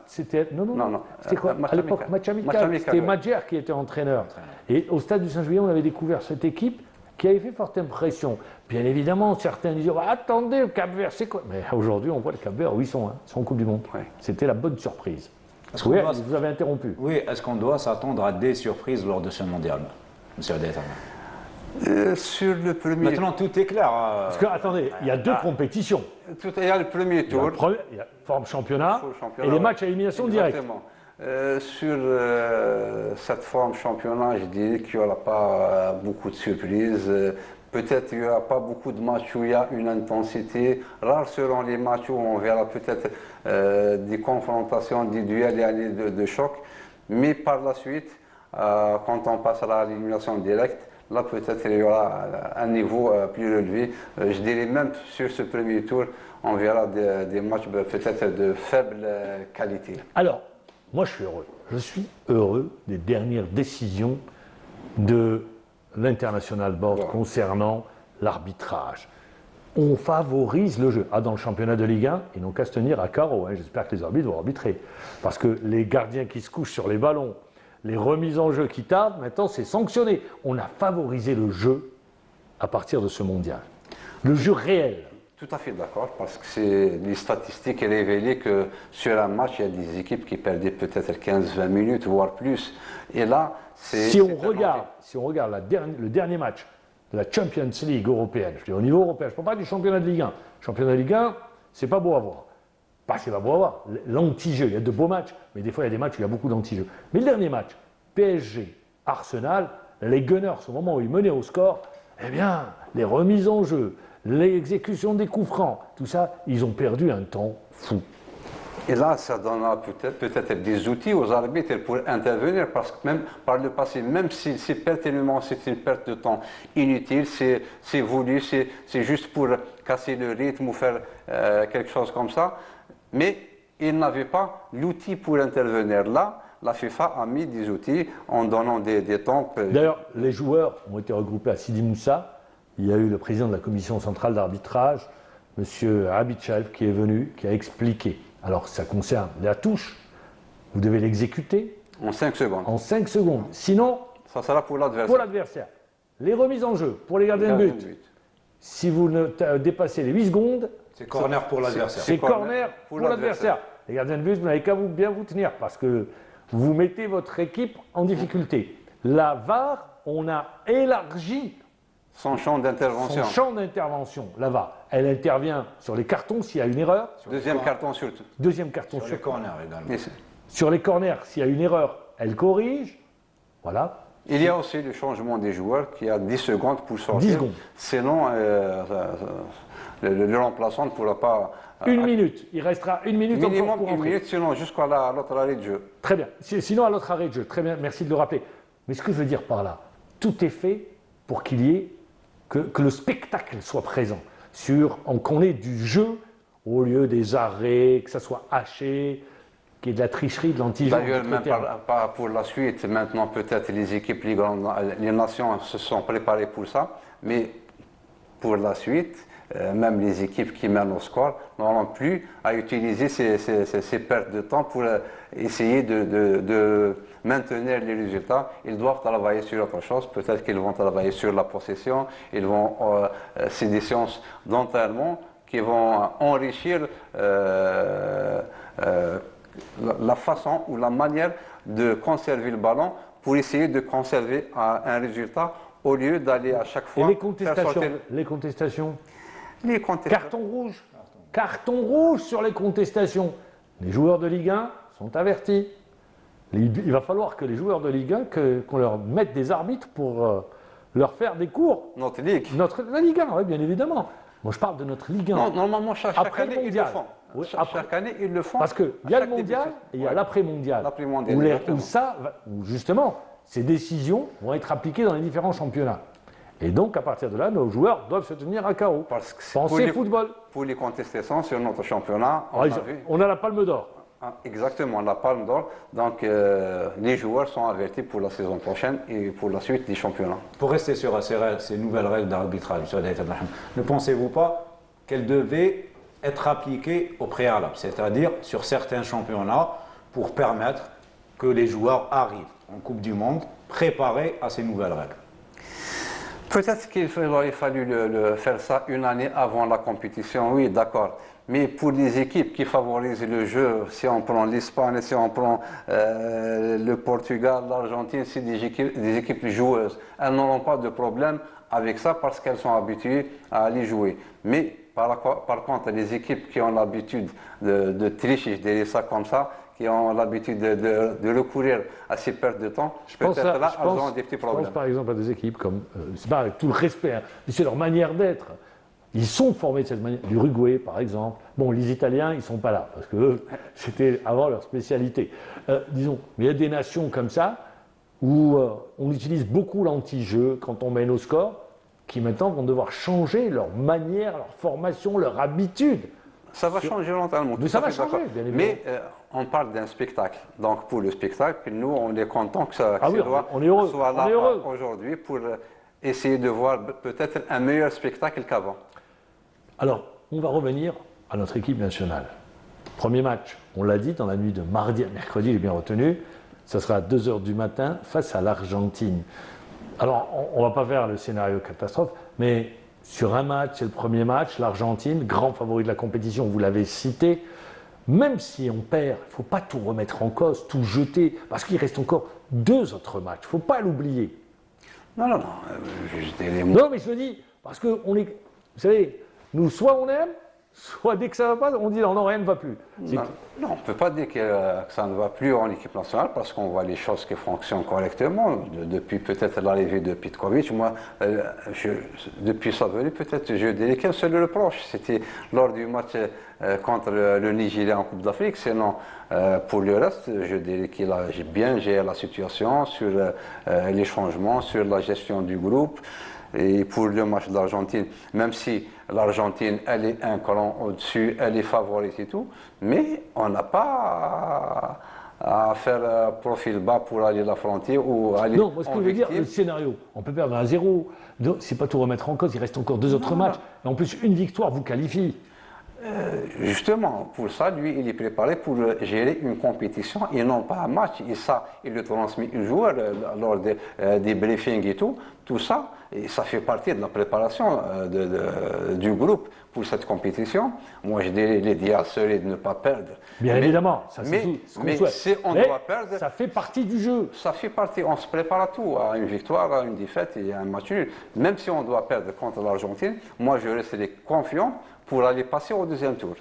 C'était non. C'était quoi à l'époque? Match amical. C'était Madjer qui était entraîneur. Et au stade du 5 juillet, on avait découvert cette équipe qui avait fait forte impression. Bien évidemment, certains disaient attendez, le Cap-Vert, c'est quoi? Mais aujourd'hui, on voit le Cap-Vert où ils sont. Ils sont en Coupe du Monde. Ouais. C'était la bonne surprise. Vous avez interrompu. Oui, est-ce qu'on doit s'attendre à des surprises lors de ce mondial, M. Adeta? Sur le premier. Maintenant, tout est clair. Parce que, attendez, il y a deux compétitions. Il y a le premier tour. Il y a forme championnat et les matchs à élimination directe. Exactement. Sur cette forme championnat, je dirais qu'il n'y aura pas beaucoup de surprises. Peut-être qu'il n'y aura pas beaucoup de matchs où il y a une intensité. Rares seront les matchs où on verra peut-être des confrontations, des duels et de choc. Mais par la suite, quand on passera à l'élimination directe, là peut-être il y aura un niveau plus relevé. Je dirais même sur ce premier tour, on verra des matchs peut-être de faible qualité. Alors, moi je suis heureux. Je suis heureux des dernières décisions de l'International Board concernant l'arbitrage. On favorise le jeu. Dans le championnat de Ligue 1, ils n'ont qu'à se tenir à carreau. Hein. J'espère que les arbitres vont arbitrer. Parce que les gardiens qui se couchent sur les ballons, les remises en jeu qui tardent, maintenant c'est sanctionné. On a favorisé le jeu à partir de ce mondial. Le jeu réel. Tout à fait d'accord, parce que les statistiques révélaient que sur un match, il y a des équipes qui perdaient peut-être 15-20 minutes, voire plus. Et là, si on regarde le dernier match de la Champions League européenne, je dis au niveau européen, je ne parle pas du championnat de Ligue 1. Le championnat de Ligue 1, c'est pas beau à voir. C'est pas beau à voir. L'anti-jeu, il y a de beaux matchs, mais des fois il y a des matchs où il y a beaucoup d'anti-jeu. Mais le dernier match, PSG, Arsenal, les Gunners, au moment où ils menaient au score, eh bien, les remises en jeu, l'exécution des coups francs, tout ça, ils ont perdu un temps fou. Et là, ça donnera peut-être des outils aux arbitres pour intervenir, parce que même par le passé, même si c'est pertinemment, c'est une perte de temps inutile, c'est voulu, c'est juste pour casser le rythme ou faire quelque chose comme ça, mais ils n'avaient pas l'outil pour intervenir. Là, la FIFA a mis des outils en donnant des temps. D'ailleurs, les joueurs ont été regroupés à Sidi Moussa. Il y a eu le président de la commission centrale d'arbitrage, M. Abitchal, qui est venu, qui a expliqué. Alors, ça concerne la touche, vous devez l'exécuter. En 5 secondes. En 5 secondes. Sinon, ça sera pour l'adversaire. Pour l'adversaire. Les remises en jeu, pour les gardiens de but. Si vous ne dépassez les 8 secondes, c'est corner pour l'adversaire. C'est corner pour l'adversaire. Les gardiens de but, vous n'avez qu'à bien vous tenir parce que vous mettez votre équipe en difficulté. La VAR, on a élargi son champ d'intervention. Son champ d'intervention, la VAR. Elle intervient sur les cartons s'il y a une erreur. Deuxième carton surtout. Deuxième carton sur les corners également. Et sur les corners, s'il y a une erreur, elle corrige. Voilà. Il y a aussi le changement des joueurs qui a 10 secondes pour sortir. 10 secondes. Sinon, le remplaçant ne pourra pas. Une minute. Il restera une minute encore Minimum pour une entrer. minute, sinon jusqu'à l'autre arrêt de jeu. Très bien. Sinon, à l'autre arrêt de jeu. Très bien, merci de le rappeler. Mais ce que je veux dire par là, tout est fait pour qu'il y ait, que le spectacle soit présent. Qu'on ait du jeu au lieu des arrêts, que ça soit haché, qu'il y ait de la tricherie, de l'anti-jeu. D'ailleurs, même pas pour la suite, maintenant peut-être les équipes, les nations se sont préparées pour ça, mais pour la suite, même les équipes qui mènent au score n'auront plus à utiliser ces pertes de temps pour essayer de maintenir les résultats. Ils doivent travailler sur autre chose. Peut-être qu'ils vont travailler sur la possession. C'est des séances d'entraînement qui vont enrichir la façon ou la manière de conserver le ballon pour essayer de conserver un résultat au lieu d'aller à chaque fois Et les contestations, Carton rouge sur les contestations. Les joueurs de Ligue 1 sont avertis. Il va falloir que les joueurs de Ligue 1, qu'on leur mette des arbitres pour leur faire des cours. Notre Ligue. La Ligue 1, oui, bien évidemment. Moi, je parle de notre Ligue 1. Non, normalement, chaque année, ils le font. Oui, chaque année, ils le font. Parce qu'il y a le mondial et il y a l'après-mondial. Où justement, ces décisions vont être appliquées dans les différents championnats. Et donc, à partir de là, nos joueurs doivent se tenir à KO. Parce que Pensez football. Pour les contestations sur notre championnat, on a la palme d'or. Exactement, la palme d'or. Donc, les joueurs sont avertis pour la saison prochaine et pour la suite des championnats. Pour rester sur ces nouvelles règles d'arbitrage, ne pensez-vous pas qu'elles devaient être appliquées au préalable, c'est-à-dire sur certains championnats, pour permettre que les joueurs arrivent en Coupe du Monde préparés à ces nouvelles règles? Peut-être qu'il aurait fallu faire ça une année avant la compétition, oui, d'accord. Mais pour les équipes qui favorisent le jeu, si on prend l'Espagne, si on prend le Portugal, l'Argentine, c'est des équipes joueuses. Elles n'auront pas de problème avec ça parce qu'elles sont habituées à aller jouer. Mais par contre, les équipes qui ont l'habitude de tricher, je dirais ça comme ça, qui ont l'habitude de recourir à ces pertes de temps, peut-être là, elles ont des petits problèmes. Je pense par exemple à des équipes comme, c'est pas avec tout le respect, hein, mais c'est leur manière d'être. Ils sont formés de cette manière. L'Uruguay, par exemple. Bon, les Italiens, ils ne sont pas là, parce que c'était avant leur spécialité. Disons, mais il y a des nations comme ça, où on utilise beaucoup l'anti-jeu quand on mène au score, qui maintenant vont devoir changer leur manière, leur formation, leur habitude. Ça va changer longtemps. Mais ça va changer, bien évidemment. Mais on parle d'un spectacle. Donc pour le spectacle, nous, on est content que ça soit là aujourd'hui pour essayer de voir peut-être un meilleur spectacle qu'avant. Alors, on va revenir à notre équipe nationale. Premier match, on l'a dit, dans la nuit de mardi à mercredi, j'ai bien retenu, ça sera à 2h du matin face à l'Argentine. Alors, on ne va pas faire le scénario catastrophe, mais sur un match, c'est le premier match, l'Argentine, grand favori de la compétition, vous l'avez cité. Même si on perd, il ne faut pas tout remettre en cause, tout jeter, parce qu'il reste encore 2 autres matchs, il ne faut pas l'oublier. Non, non, mais je le dis, parce que on est, vous savez, nous, soit on aime, soit dès que ça ne va pas, on dit non, rien ne va plus. Non, on ne peut pas dire que ça ne va plus en équipe nationale parce qu'on voit les choses qui fonctionnent correctement. Depuis peut-être l'arrivée de Petkovic, moi, depuis sa venue, peut-être je dirais qu'un seul reproche, c'était lors du match contre le Nigeria en Coupe d'Afrique. Sinon, pour le reste, je dirais qu'il a bien géré la situation sur les changements, sur la gestion du groupe. Et pour le match d'Argentine, même si l'Argentine, elle est un cran au-dessus, elle est favorite et tout, mais on n'a pas à faire profil bas pour aller l'affronter ou aller. Non, moi ce que je veux dire, le scénario, on peut perdre 1-0, c'est pas tout remettre en cause, il reste encore 2 autres matchs, et en plus une victoire vous qualifie. Justement, pour ça, lui, il est préparé pour gérer une compétition et non pas un match. Et ça, il le transmet aux joueurs lors des briefings et tout ça. Et ça fait partie de la préparation du groupe pour cette compétition. Moi, je dirais l'idéal serait de ne pas perdre. Bien évidemment, ça c'est tout ce qu'on souhaite. Si on doit perdre, ça fait partie du jeu. Ça fait partie, on se prépare à tout, à une victoire, à une défaite et à un match nul. Même si on doit perdre contre l'Argentine, moi je resterai confiant pour aller passer au 2e tour.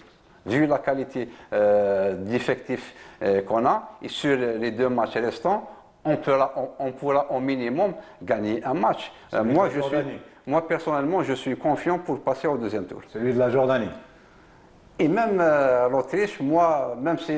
Vu la qualité d'effectif qu'on a, et sur les 2 matchs restants, on pourra au minimum gagner un match. Moi, personnellement, je suis confiant pour passer au deuxième tour. Celui de la Jordanie. Et même l'Autriche, moi, même si...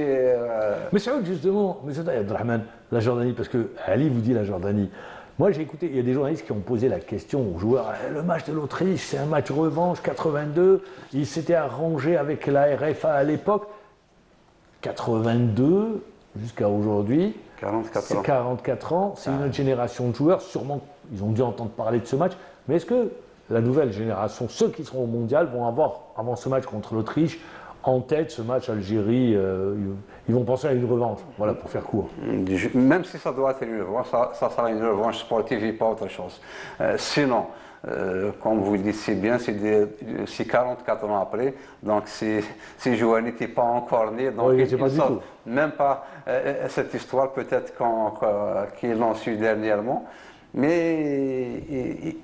Mais Saoud, justement, M. Abdelrahman, la Jordanie, parce que Ali vous dit la Jordanie. Moi, j'ai écouté, il y a des journalistes qui ont posé la question aux joueurs. Le match de l'Autriche, c'est un match revanche, 82. Il s'était arrangé avec la RFA à l'époque. 82 jusqu'à aujourd'hui. 44 ans. C'est une autre génération de joueurs. Sûrement, ils ont dû entendre parler de ce match. Mais est-ce que la nouvelle génération, ceux qui seront au mondial, vont avoir, avant ce match contre l'Autriche, en tête ce match Algérie, ils vont penser à une revanche, voilà, pour faire court. Même si ça doit être une revanche, ça sera une revanche sportive et pas autre chose. Sinon, comme vous le dites si bien, c'est 44 ans après, donc ces joueurs n'étaient pas encore nés, donc oui, ils ne savent même pas cette histoire, peut-être qu'ils l'ont su dernièrement. Mais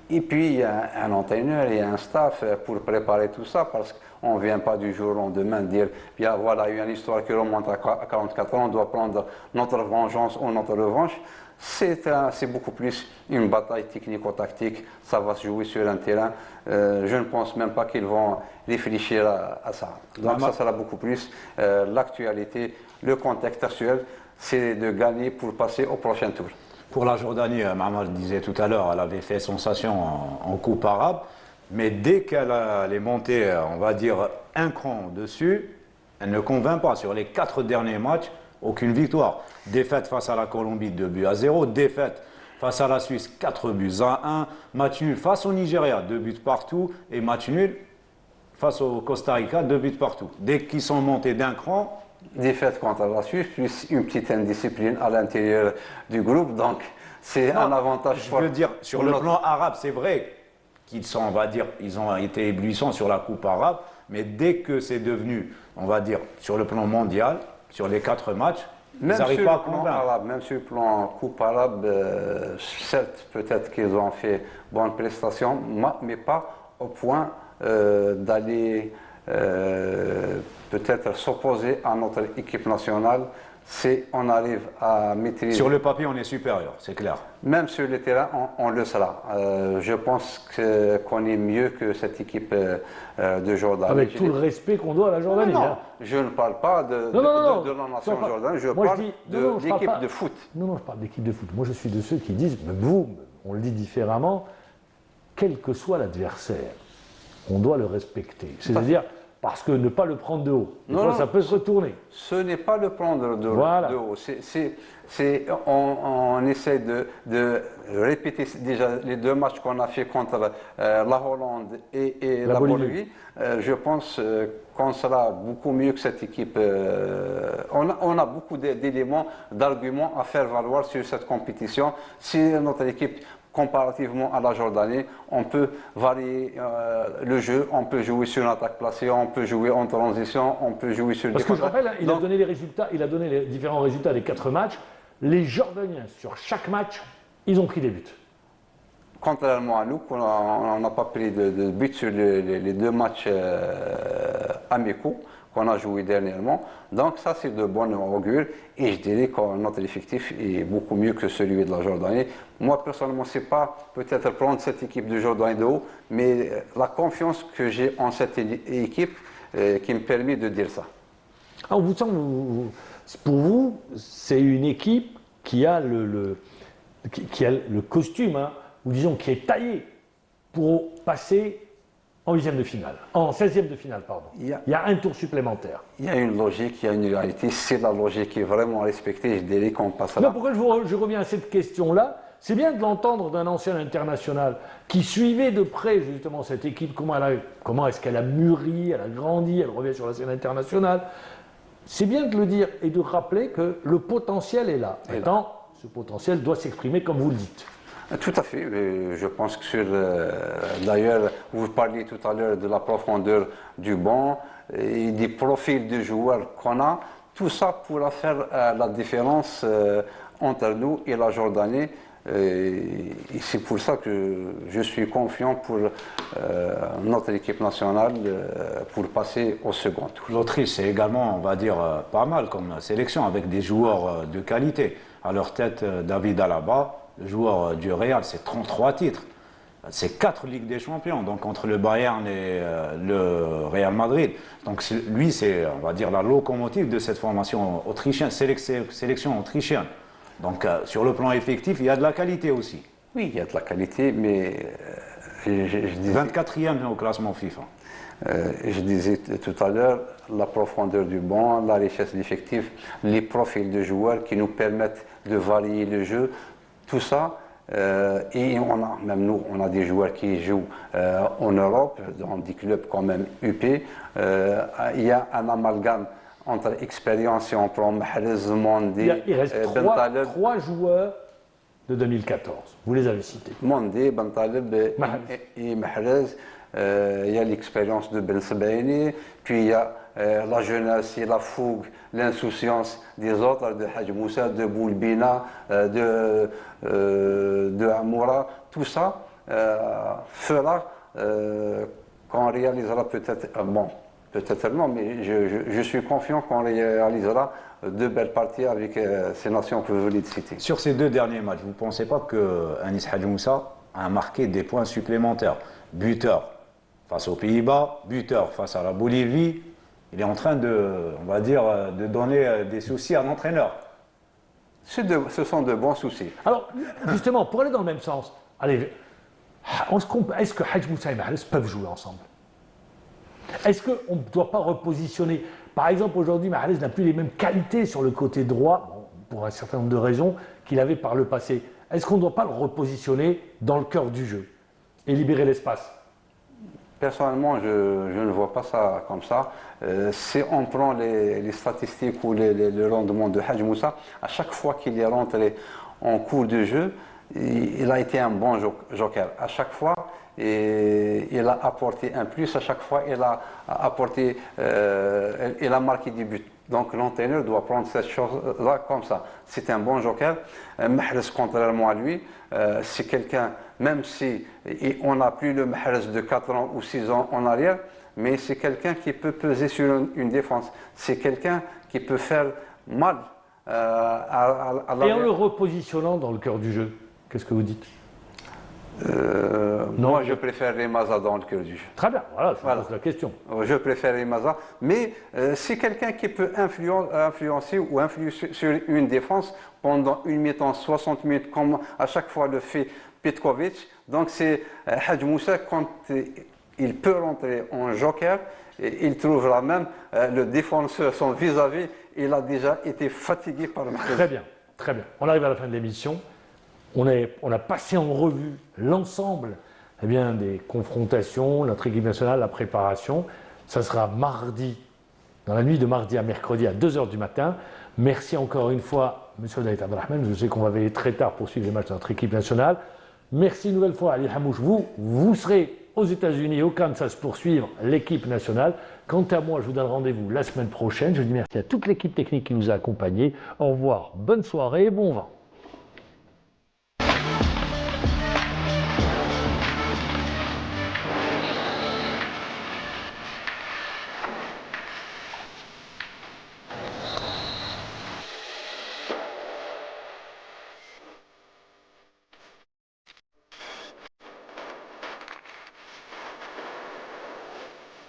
et puis il y a un entraîneur et un staff pour préparer tout ça, parce qu'on ne vient pas du jour au lendemain dire bien voilà, il y a une histoire qui remonte à 44 ans, on doit prendre notre vengeance ou notre revanche. C'est beaucoup plus une bataille technico-tactique, ça va se jouer sur un terrain. Je ne pense même pas qu'ils vont réfléchir à ça. Donc ça sera beaucoup plus l'actualité, le contexte actuel, c'est de gagner pour passer au prochain tour. Pour la Jordanie, Maman le disait tout à l'heure, elle avait fait sensation en Coupe arabe, mais dès qu'elle est montée, on va dire, un cran dessus, elle ne convainc pas. Sur les 4 derniers matchs, aucune victoire. Défaite face à la Colombie, 2-0. Défaite face à la Suisse, 4-1. Match nul face au Nigeria, 2 buts partout. Et match nul face au Costa Rica, 2 buts partout. Dès qu'ils sont montés d'un cran... Défaite contre la Suisse, plus une petite indiscipline à l'intérieur du groupe, donc c'est un avantage. Je veux dire, sur le plan arabe, c'est vrai qu'ils sont, on va dire, ils ont été éblouissants sur la Coupe arabe, mais dès que c'est devenu, on va dire, sur le plan mondial, sur les 4 matchs, ils n'arrivent pas à convaincre. Même sur le plan Coupe arabe, certes, peut-être qu'ils ont fait bonnes prestations, mais pas au point d'aller peut-être s'opposer à notre équipe nationale si on arrive à maîtriser. Sur le papier, on est supérieur, c'est clair. Même sur le terrain, on le sera. Je pense qu'on est mieux que cette équipe de Jordanie. Avec tout le respect qu'on doit à la Jordanie. Non, je ne parle pas de la nation Jordanie, je parle d'équipe de foot. Non, je parle d'équipe de foot. Moi, je suis de ceux qui disent, mais vous, on le dit différemment, quel que soit l'adversaire, on doit le respecter. C'est-à-dire, parce que ne pas le prendre de haut, ça peut se retourner. Ce n'est pas le prendre de haut. On essaie de répéter déjà les 2 matchs qu'on a fait contre la Hollande et la Bolivie. Je pense qu'on sera beaucoup mieux que cette équipe. On a beaucoup d'éléments, d'arguments à faire valoir sur cette compétition. Si notre équipe, comparativement à la Jordanie, on peut varier le jeu, on peut jouer sur une attaque placée, on peut jouer en transition, on peut jouer sur... Parce que je rappelle, il a donné les résultats, il a donné les différents résultats des 4 matchs. Les Jordaniens, sur chaque match, ils ont pris des buts. Contrairement à nous, on n'a pas pris de buts sur les 2 matchs amicaux qu'on a joué dernièrement. Donc ça, c'est de bon augure. Et je dirais que notre effectif est beaucoup mieux que celui de la Jordanie. Moi, personnellement, ce n'est pas peut-être prendre cette équipe de Jordanie de haut, mais la confiance que j'ai en cette équipe qui me permet de dire ça. Alors, pour vous, c'est une équipe qui a le costume, ou disons qui est taillée pour passer en 8e de finale, en 16e de finale, pardon. Il y a un tour supplémentaire. Il y a une logique, il y a une réalité. Si la logique est vraiment respectée, je dirais qu'on passe à la... Pourquoi je reviens à cette question-là? C'est bien de l'entendre d'un ancien international qui suivait de près justement cette équipe, comment est-ce qu'elle a mûri, elle a grandi, elle revient sur la scène internationale. C'est bien de le dire et de rappeler que le potentiel est là. Maintenant, ce potentiel doit s'exprimer comme vous le dites. Tout à fait. Je pense que d'ailleurs, vous parliez tout à l'heure de la profondeur du banc et des profils de joueurs qu'on a. Tout ça pourra faire la différence entre nous et la Jordanie. Et c'est pour ça que je suis confiant pour notre équipe nationale pour passer au second tour. L'Autriche, c'est également, on va dire, pas mal comme sélection, avec des joueurs de qualité. À leur tête, David Alaba, le joueur du Real, c'est 33 titres. C'est 4 Ligues des Champions, donc entre le Bayern et le Real Madrid. Donc lui, c'est, on va dire, la locomotive de cette formation autrichienne, sélection autrichienne. Donc sur le plan effectif, il y a de la qualité aussi. Oui, il y a de la qualité, mais je disais, 24e au classement FIFA. je disais tout à l'heure, la profondeur du banc, la richesse de l'effectif, les profils de joueurs qui nous permettent de varier le jeu, tout ça. Et même nous, on a des joueurs qui jouent en Europe, dans des clubs quand même UP. Il y a un amalgame entre expérience, si on prend Mahrez, Mandé, Il reste Bentaleb. 3 joueurs de 2014. Vous les avez cités. Mandé, Bentaleb et Mahrez. Il y a l'expérience de Ben Sebaini, puis il y a la jeunesse et la fougue, l'insouciance des autres, de Hadj Moussa, de Boulbina, de Amoura. Tout ça fera qu'on réalisera peut-être, bon, peut-être non, mais je suis confiant qu'on réalisera de belles parties avec ces nations que vous venez de citer. Sur ces 2 derniers matchs, vous ne pensez pas que Anis Hadj Moussa a marqué des points supplémentaires? Buteur face aux Pays-Bas, buteur face à la Bolivie. Il est en train de, on va dire, de donner des soucis à l'entraîneur. Ce sont de bons soucis. Alors, justement, pour aller dans le même sens, allez, est-ce que Hadj Moussa et Mahrez peuvent jouer ensemble? Est-ce qu'on ne doit pas repositionner? Par exemple, aujourd'hui, Mahrez n'a plus les mêmes qualités sur le côté droit, bon, pour un certain nombre de raisons, qu'il avait par le passé. Est-ce qu'on ne doit pas le repositionner dans le cœur du jeu et libérer l'espace? Personnellement, je ne vois pas ça comme ça. Si on prend les statistiques ou le rendement de Hadj Moussa, à chaque fois qu'il est rentré en cours de jeu, il a été un bon joker. À chaque fois, il a apporté un plus. À chaque fois, il a apporté, il a marqué des buts. Donc l'entraîneur doit prendre cette chose-là comme ça. C'est un bon joker. Mahrez, contrairement à lui, c'est quelqu'un, même si on n'a plus le Mahrez de 4 ans ou 6 ans en arrière, mais c'est quelqu'un qui peut peser sur une défense. C'est quelqu'un qui peut faire mal à la... Et en le repositionnant dans le cœur du jeu, qu'est-ce que vous dites? Moi, je préfère Remaza dans le cœur du jeu. Très bien, voilà, je pose la question. Je préfère Remaza, mais c'est quelqu'un qui peut influencer ou influer sur une défense pendant une mi-temps, 60 minutes, comme à chaque fois le fait Petkovic. Donc c'est Hadj Moussa, quand il peut rentrer en joker, il trouvera même le défenseur, son vis-à-vis, il a déjà été fatigué par le match. Très bien, très bien. On arrive à la fin de l'émission. On a passé en revue l'ensemble des confrontations, notre équipe nationale, la préparation. Ça sera mardi, dans la nuit de mardi à mercredi à 2h du matin. Merci encore une fois, M. Daït Abdelrahman. Je sais qu'on va veiller très tard pour suivre les matchs de notre équipe nationale. Merci une nouvelle fois, Ali Hamouche. Vous serez aux États-Unis, au Kansas, pour suivre l'équipe nationale. Quant à moi, je vous donne rendez-vous la semaine prochaine. Je dis merci à toute l'équipe technique qui nous a accompagnés. Au revoir, bonne soirée et bon vent.